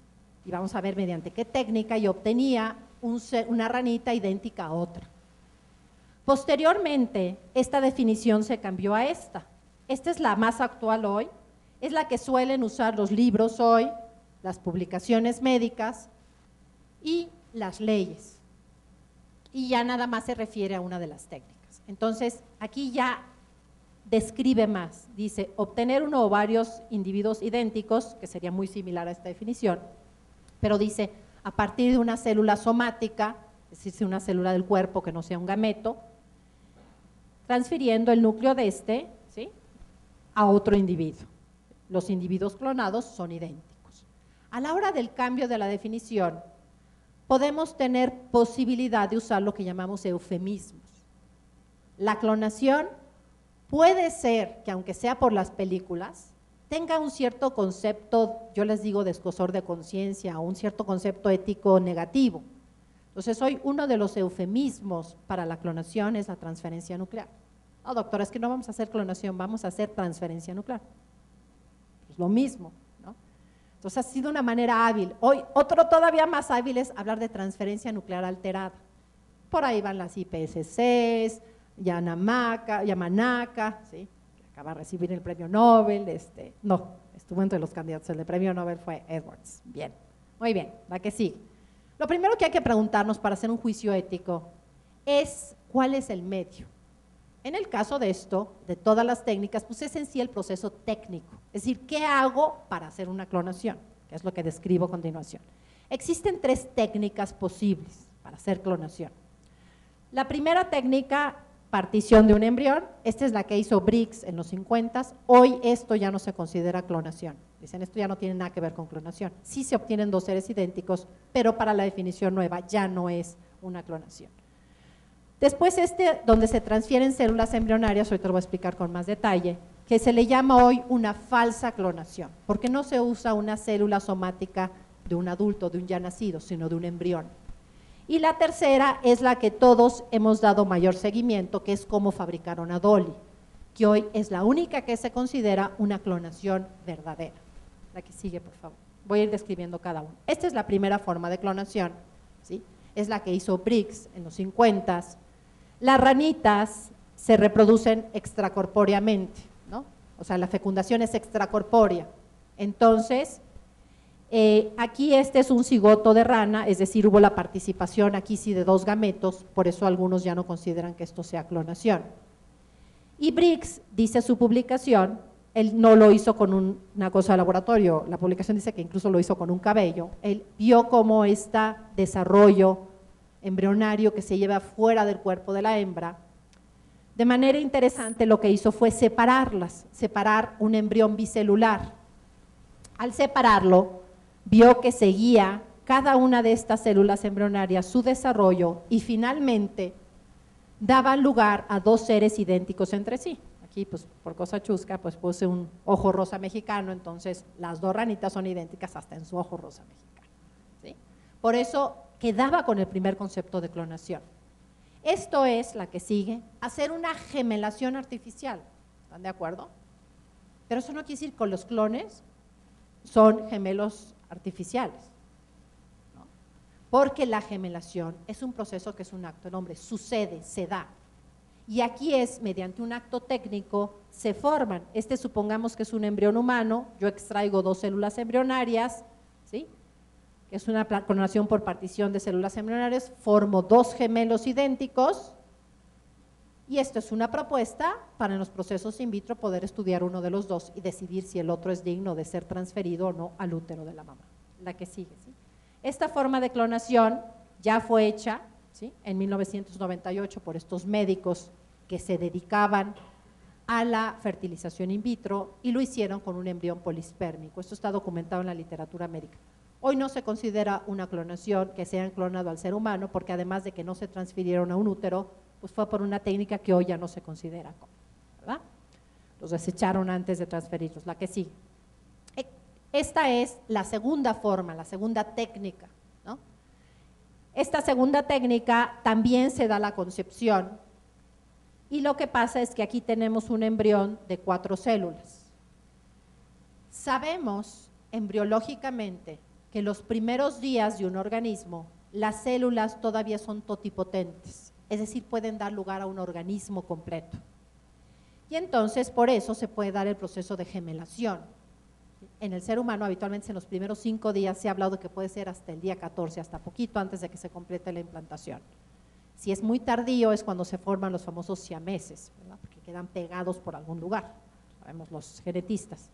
Y vamos a ver mediante qué técnica, y obtenía una ranita idéntica a otra. Posteriormente, esta definición se cambió a esta. Esta es la más actual hoy, es la que suelen usar los libros hoy, las publicaciones médicas y las leyes. Y ya nada más se refiere a una de las técnicas. Entonces, aquí ya describe más, dice, obtener uno o varios individuos idénticos, que sería muy similar a esta definición, pero dice, a partir de una célula somática, es decir, una célula del cuerpo que no sea un gameto, transfiriendo el núcleo de este, ¿sí?, a otro individuo. Los individuos clonados son idénticos. A la hora del cambio de la definición, podemos tener posibilidad de usar lo que llamamos eufemismos. La clonación puede ser que, aunque sea por las películas, tenga un cierto concepto, yo les digo, de escozor de conciencia, o un cierto concepto ético negativo. Entonces, hoy uno de los eufemismos para la clonación es la transferencia nuclear. No, doctora, es que no vamos a hacer clonación, vamos a hacer transferencia nuclear. Pues lo mismo, ¿no? Entonces, ha sido una manera hábil. Hoy, otro todavía más hábil es hablar de transferencia nuclear alterada. Por ahí van las IPSCs, Yamanaka, ¿sí?, que acaba de recibir el premio Nobel, no, estuvo entre los candidatos, el de premio Nobel fue Edwards. Bien, muy bien, la que sigue. Lo primero que hay que preguntarnos para hacer un juicio ético es ¿cuál es el medio? En el caso de esto, de todas las técnicas, pues es en sí el proceso técnico, es decir, ¿qué hago para hacer una clonación? Que es lo que describo a continuación. Existen 3 técnicas posibles para hacer clonación. La primera técnica, partición de un embrión, esta es la que hizo Briggs en los 50, hoy esto ya no se considera clonación, dicen esto ya no tiene nada que ver con clonación, sí se obtienen 2 seres idénticos, pero para la definición nueva ya no es una clonación. Después donde se transfieren células embrionarias, hoy te lo voy a explicar con más detalle, que se le llama hoy una falsa clonación, porque no se usa una célula somática de un adulto, de un ya nacido, sino de un embrión. Y la tercera es la que todos hemos dado mayor seguimiento, que es cómo fabricaron a Dolly, que hoy es la única que se considera una clonación verdadera. La que sigue, por favor. Voy a ir describiendo cada uno. Esta es la primera forma de clonación, ¿sí? Es la que hizo Briggs en los 50. Las ranitas se reproducen extracorpóreamente, ¿no? O sea, la fecundación es extracorpórea. Entonces, aquí este es un cigoto de rana, es decir, hubo la participación aquí sí de 2 gametos, por eso algunos ya no consideran que esto sea clonación. Y Briggs dice su publicación, él no lo hizo con una cosa de laboratorio, la publicación dice que incluso lo hizo con un cabello, él vio cómo este desarrollo embrionario que se lleva fuera del cuerpo de la hembra, de manera interesante lo que hizo fue separar un embrión bicelular. Al separarlo, vio que seguía cada una de estas células embrionarias su desarrollo y finalmente daban lugar a 2 seres idénticos entre sí. Aquí, pues, por cosa chusca, pues puse un ojo rosa mexicano, entonces las 2 ranitas son idénticas hasta en su ojo rosa mexicano, ¿sí? Por eso quedaba con el primer concepto de clonación. Esto es la que sigue, hacer una gemelación artificial, ¿están de acuerdo? Pero eso no quiere decir que los clones son gemelos artificiales, ¿no? Porque la gemelación es un proceso que es un acto del hombre, sucede, se da. Y aquí es, mediante un acto técnico, se forman. Supongamos que es un embrión humano, yo extraigo 2 células embrionarias, ¿sí? Que es una clonación por partición de células embrionarias, formo 2 gemelos idénticos, y esto es una propuesta para en los procesos in vitro poder estudiar uno de los 2 y decidir si el otro es digno de ser transferido o no al útero de la mamá. La que sigue, ¿sí? Esta forma de clonación ya fue hecha, ¿sí?, en 1998 por estos médicos que se dedicaban a la fertilización in vitro y lo hicieron con un embrión polispérmico. Esto está documentado en la literatura médica. Hoy no se considera una clonación que se hayan clonado al ser humano porque además de que no se transfirieron a un útero, pues fue por una técnica que hoy ya no se considera, ¿verdad? Los desecharon antes de transferirlos. La que sigue. Esta es la segunda forma, la segunda técnica, ¿no? Esta segunda técnica también se da la concepción y lo que pasa es que aquí tenemos un embrión de 4 células. Sabemos embriológicamente que los primeros días de un organismo, las células todavía son totipotentes, es decir, pueden dar lugar a un organismo completo. Y entonces, por eso se puede dar el proceso de gemelación. En el ser humano, habitualmente en los primeros 5 días se ha hablado de que puede ser hasta el día 14, hasta poquito antes de que se complete la implantación. Si es muy tardío es cuando se forman los famosos siameses, ¿verdad?, porque quedan pegados por algún lugar, sabemos los genetistas.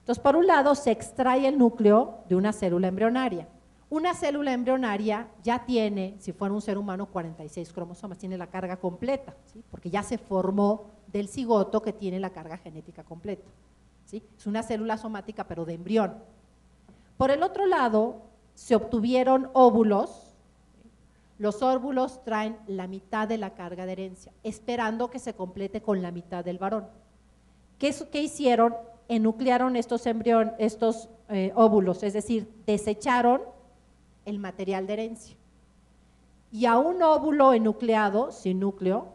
Entonces, por un lado, se extrae el núcleo de una célula embrionaria. Una célula embrionaria ya tiene, si fuera un ser humano, 46 cromosomas, tiene la carga completa, ¿sí?, porque ya se formó del cigoto que tiene la carga genética completa, ¿sí? Es una célula somática, pero de embrión. Por el otro lado, se obtuvieron óvulos. Los óvulos traen la mitad de la carga de herencia, esperando que se complete con la mitad del varón. ¿Qué hicieron? Enuclearon estos óvulos, es decir, desecharon el material de herencia. Y a un óvulo enucleado, sin núcleo,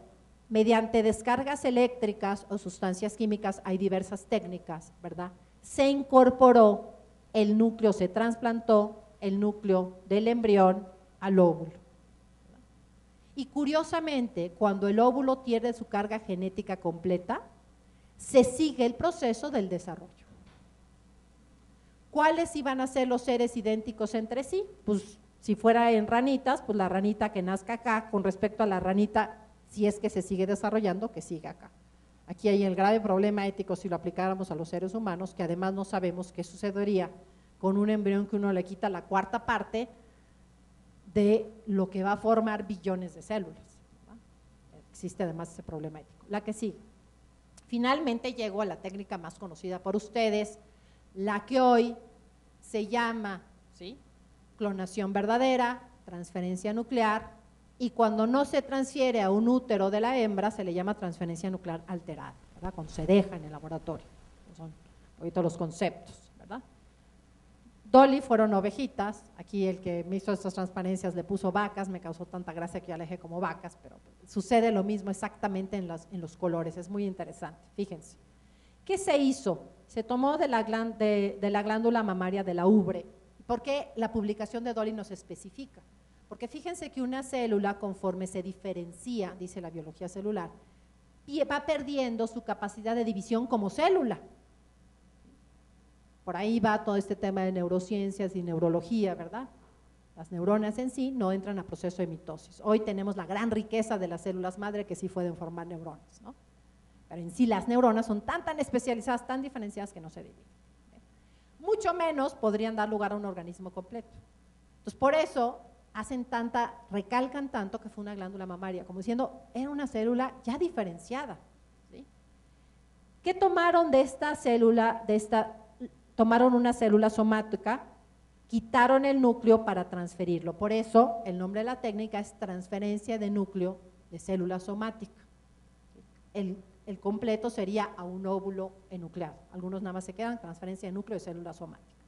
mediante descargas eléctricas o sustancias químicas, hay diversas técnicas, ¿verdad?, se incorporó el núcleo, se trasplantó el núcleo del embrión al óvulo. Y curiosamente, cuando el óvulo pierde su carga genética completa, se sigue el proceso del desarrollo. ¿Cuáles iban a ser los seres idénticos entre sí? Pues Si fuera en ranitas, pues la ranita que nazca acá, con respecto a la ranita, si es que se sigue desarrollando, que siga acá. Aquí hay el grave problema ético si lo aplicáramos a los seres humanos, que además no sabemos qué sucedería con un embrión que uno le quita la cuarta parte de lo que va a formar billones de células, ¿verdad? Existe además ese problema ético. La que sigue. Finalmente llego a la técnica más conocida por ustedes, la que hoy se llama, ¿sí?, clonación verdadera, transferencia nuclear, y cuando no se transfiere a un útero de la hembra se le llama transferencia nuclear alterada, ¿verdad?, cuando se deja en el laboratorio. Son ahorita los conceptos, ¿verdad? Dolly fueron ovejitas, aquí el que me hizo estas transparencias le puso vacas, me causó tanta gracia que ya la dejé como vacas, pero sucede lo mismo exactamente en los colores, es muy interesante, fíjense. ¿Qué se hizo? Se tomó de la glándula mamaria de la ubre. ¿Por qué la publicación de Dolly nos especifica? Porque fíjense que una célula, conforme se diferencia, dice la biología celular, va perdiendo su capacidad de división como célula. Por ahí va todo este tema de neurociencias y neurología, ¿verdad? Las neuronas en sí no entran a proceso de mitosis. Hoy tenemos la gran riqueza de las células madre que sí pueden formar neuronas, ¿no? Pero en sí las neuronas son tan especializadas, tan diferenciadas que no se dividen. Mucho menos podrían dar lugar a un organismo completo. Entonces, por eso recalcan tanto que fue una glándula mamaria, como diciendo, era una célula ya diferenciada, ¿sí? ¿Qué tomaron de esta célula? Tomaron una célula somática, quitaron el núcleo para transferirlo. Por eso, el nombre de la técnica es transferencia de núcleo de célula somática. El completo sería a un óvulo enucleado. Algunos nada más se quedan, transferencia de núcleo de célula somática.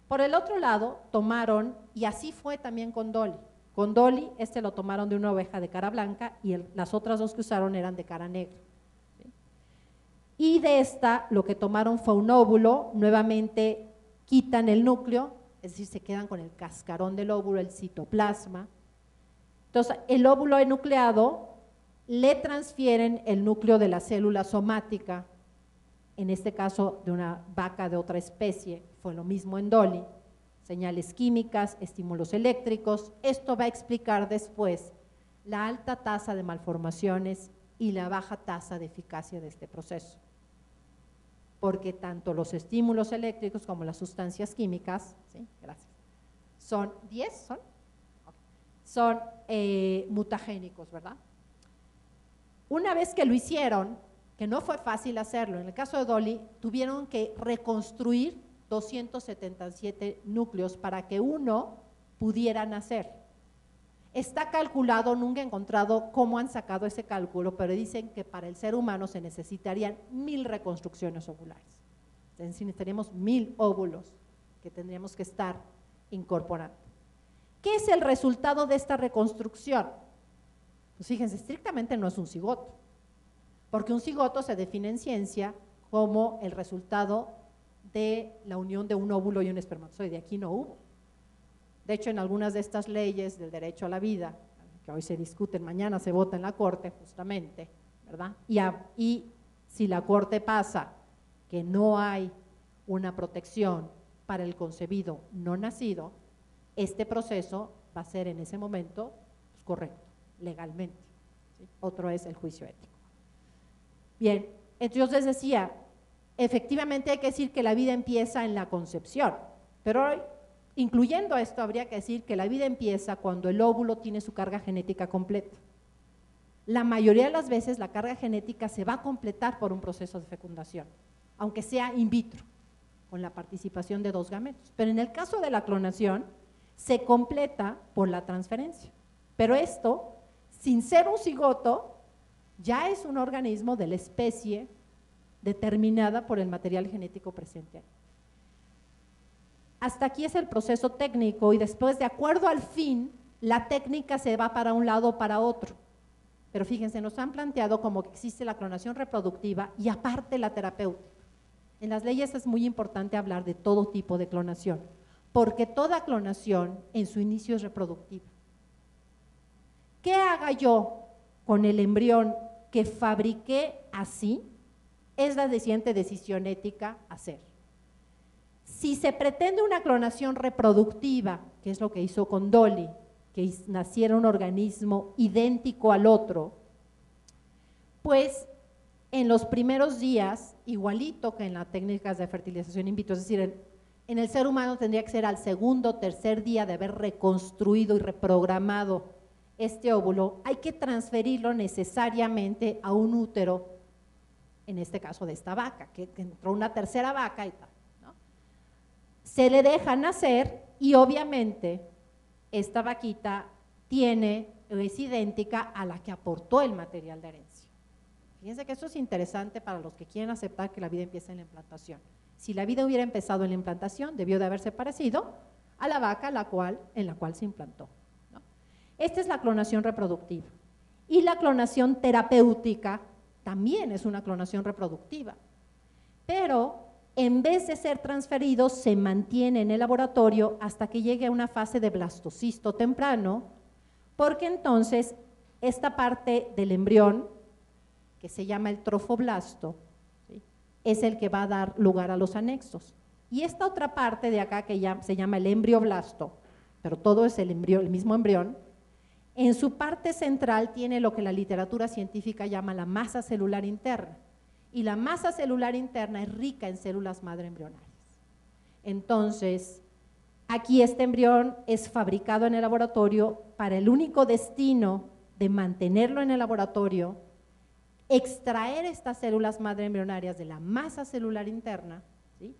Por el otro lado, tomaron, y así fue también con Dolly. Con Dolly, lo tomaron de una oveja de cara blanca y las otras dos que usaron eran de cara negra. ¿Sí? Y de esta, lo que tomaron fue un óvulo, nuevamente quitan el núcleo, es decir, se quedan con el cascarón del óvulo, el citoplasma. Entonces, el óvulo enucleado le transfieren el núcleo de la célula somática, en este caso de una vaca de otra especie, fue lo mismo en Dolly, señales químicas, estímulos eléctricos. Esto va a explicar después la alta tasa de malformaciones y la baja tasa de eficacia de este proceso, porque tanto los estímulos eléctricos como las sustancias químicas, ¿sí? Gracias, son 10, son mutagénicos, ¿verdad? Una vez que lo hicieron, que no fue fácil hacerlo, en el caso de Dolly, tuvieron que reconstruir 277 núcleos para que uno pudiera nacer. Está calculado, nunca he encontrado cómo han sacado ese cálculo, pero dicen que para el ser humano se necesitarían 1000 reconstrucciones ovulares. Es decir, necesitaríamos 1000 óvulos que tendríamos que estar incorporando. ¿Qué es el resultado de esta reconstrucción? Pues fíjense, estrictamente no es un cigoto, porque un cigoto se define en ciencia como el resultado de la unión de un óvulo y un espermatozoide. Aquí no hubo. De hecho, en algunas de estas leyes del derecho a la vida, que hoy se discuten, mañana se vota en la Corte justamente, ¿verdad? Y si la Corte pasa que no hay una protección para el concebido no nacido, este proceso va a ser en ese momento pues, correcto, legalmente, ¿sí? Otro es el juicio ético. Bien, entonces decía, efectivamente hay que decir que la vida empieza en la concepción, pero hoy, incluyendo esto, habría que decir que la vida empieza cuando el óvulo tiene su carga genética completa. La mayoría de las veces la carga genética se va a completar por un proceso de fecundación, aunque sea in vitro, con la participación de 2 gametos. Pero en el caso de la clonación, se completa por la transferencia. Pero esto, sin ser un cigoto, ya es un organismo de la especie determinada por el material genético presente ahí. Hasta aquí es el proceso técnico y después, de acuerdo al fin, la técnica se va para un lado o para otro. Pero fíjense, nos han planteado como que existe la clonación reproductiva y aparte la terapéutica. En las leyes es muy importante hablar de todo tipo de clonación, porque toda clonación en su inicio es reproductiva. ¿Qué haga yo con el embrión que fabriqué así? Es la siguiente decisión ética a hacer. Si se pretende una clonación reproductiva, que es lo que hizo con Dolly, que naciera un organismo idéntico al otro, pues en los primeros días, igualito que en las técnicas de fertilización in vitro, es decir, en el ser humano tendría que ser al segundo o tercer día de haber reconstruido y reprogramado este óvulo, hay que transferirlo necesariamente a un útero, en este caso de esta vaca, que entró una tercera vaca y tal, ¿no? Se le deja nacer y obviamente esta vaquita es idéntica a la que aportó el material de herencia. Fíjense que eso es interesante para los que quieren aceptar que la vida empieza en la implantación. Si la vida hubiera empezado en la implantación, debió de haberse parecido a la vaca en la cual se implantó, ¿no? Esta es la clonación reproductiva. Y la clonación terapéutica también es una clonación reproductiva, pero en vez de ser transferido, se mantiene en el laboratorio hasta que llegue a una fase de blastocisto temprano, porque entonces esta parte del embrión, que se llama el trofoblasto, ¿sí?, es el que va a dar lugar a los anexos. Y esta otra parte de acá, que ya se llama el embrioblasto, pero todo es el mismo embrión, en su parte central tiene lo que la literatura científica llama la masa celular interna. Y la masa celular interna es rica en células madre embrionarias. Entonces, aquí este embrión es fabricado en el laboratorio para el único destino de mantenerlo en el laboratorio, extraer estas células madre embrionarias de la masa celular interna, ¿sí?,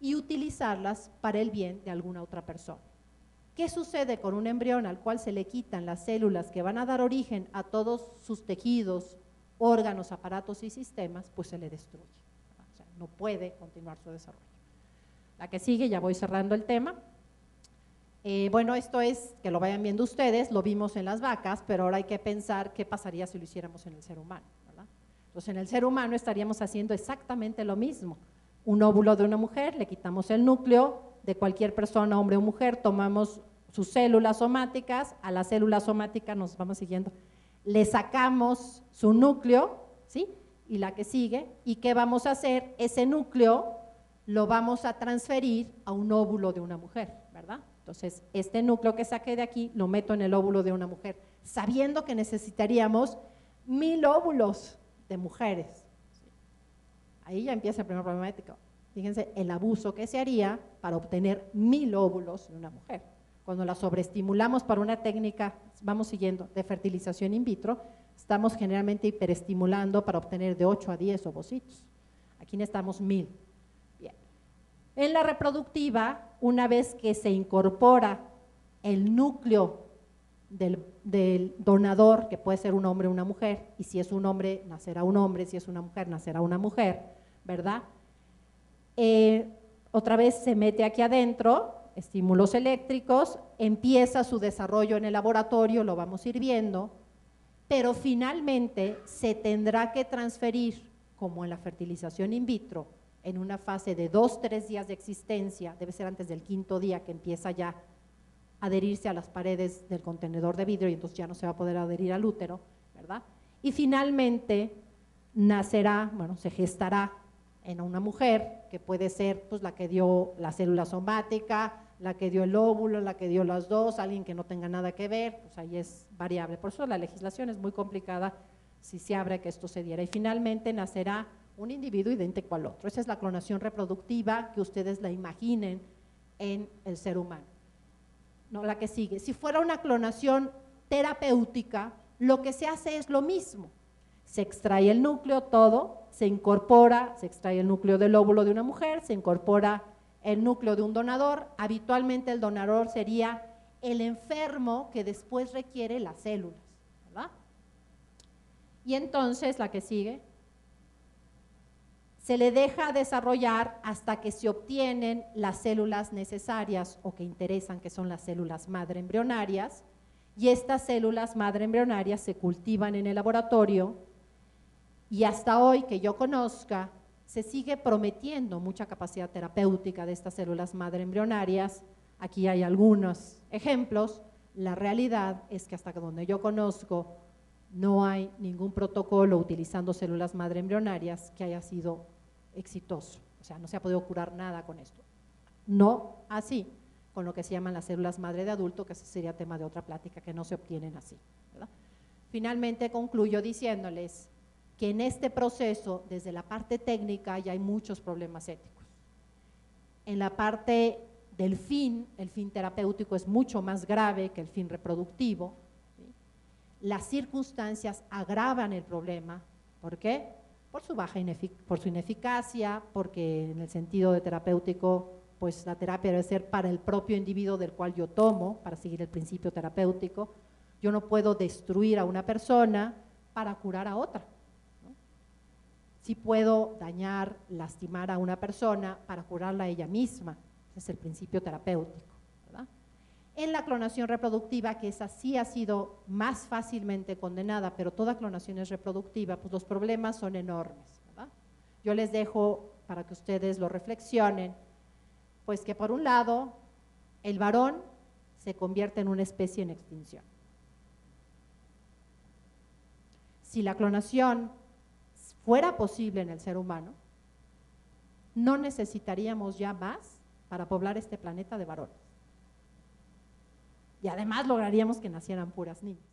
y utilizarlas para el bien de alguna otra persona. ¿Qué sucede con un embrión al cual se le quitan las células que van a dar origen a todos sus tejidos, órganos, aparatos y sistemas? Pues se le destruye, o sea, no puede continuar su desarrollo. La que sigue, ya voy cerrando el tema. Bueno, esto es, que lo vayan viendo ustedes, lo vimos en las vacas, pero ahora hay que pensar qué pasaría si lo hiciéramos en el ser humano, ¿verdad? Entonces, en el ser humano estaríamos haciendo exactamente lo mismo. Un óvulo de una mujer, le quitamos el núcleo de cualquier persona, hombre o mujer, tomamos sus células somáticas, a la célula somática nos vamos siguiendo, le sacamos su núcleo, ¿sí?, y la que sigue, ¿y qué vamos a hacer? Ese núcleo lo vamos a transferir a un óvulo de una mujer, ¿verdad? Entonces, este núcleo que saqué de aquí lo meto en el óvulo de una mujer, sabiendo que necesitaríamos 1000 óvulos de mujeres. Ahí ya empieza el primer problema ético. Fíjense el abuso que se haría para obtener 1000 óvulos de una mujer. Cuando la sobreestimulamos para una técnica, vamos siguiendo, de fertilización in vitro, estamos generalmente hiperestimulando para obtener de 8 a 10 ovocitos. Aquí necesitamos 1000. Bien. En la reproductiva, una vez que se incorpora el núcleo del donador, que puede ser un hombre o una mujer, y si es un hombre, nacerá un hombre, si es una mujer, nacerá una mujer, ¿verdad? Otra vez se mete aquí adentro, estímulos eléctricos, empieza su desarrollo en el laboratorio, lo vamos a ir viendo, pero finalmente se tendrá que transferir, como en la fertilización in vitro, en una fase de 2-3 días de existencia, debe ser antes del 5.º día que empieza ya a adherirse a las paredes del contenedor de vidrio y entonces ya no se va a poder adherir al útero, ¿verdad? Y finalmente nacerá, bueno, se gestará en una mujer, que puede ser pues la que dio la célula somática, la que dio el óvulo, la que dio las dos, alguien que no tenga nada que ver, pues ahí es variable. Por eso la legislación es muy complicada si se abre que esto se diera. Y finalmente nacerá un individuo idéntico al otro. Esa es la clonación reproductiva, que ustedes la imaginen en el ser humano. No, la que sigue. Si fuera una clonación terapéutica, lo que se hace es lo mismo. Se extrae el núcleo, todo, se incorpora, se extrae el núcleo del óvulo de una mujer, se incorpora el núcleo de un donador. Habitualmente el donador sería el enfermo que después requiere las células, ¿verdad? Y entonces, la que sigue, se le deja desarrollar hasta que se obtienen las células necesarias o que interesan, que son las células madre embrionarias, y estas células madre embrionarias se cultivan en el laboratorio. Y hasta hoy, que yo conozca, se sigue prometiendo mucha capacidad terapéutica de estas células madre embrionarias. Aquí hay algunos ejemplos. La realidad es que hasta donde yo conozco, no hay ningún protocolo utilizando células madre embrionarias que haya sido exitoso. O sea, no se ha podido curar nada con esto. no así con lo que se llaman las células madre de adulto, que ese sería tema de otra plática, que no se obtienen así, ¿verdad? Finalmente concluyo diciéndoles que en este proceso, desde la parte técnica, ya hay muchos problemas éticos. En la parte del fin, el fin terapéutico es mucho más grave que el fin reproductivo, ¿sí? Las circunstancias agravan el problema. ¿Por qué? Por su ineficacia, porque en el sentido de terapéutico, pues la terapia debe ser para el propio individuo del cual yo tomo, para seguir el principio terapéutico. Yo no puedo destruir a una persona para curar a otra. Sí puedo dañar, lastimar a una persona para curarla a ella misma. Ese es el principio terapéutico, ¿verdad? En la clonación reproductiva, que esa sí ha sido más fácilmente condenada, pero toda clonación es reproductiva, pues los problemas son enormes, ¿verdad? Yo les dejo para que ustedes lo reflexionen, pues que por un lado, el varón se convierte en una especie en extinción. Si la clonación fuera posible en el ser humano, no necesitaríamos ya más para poblar este planeta de varones. Y además lograríamos que nacieran puras niñas.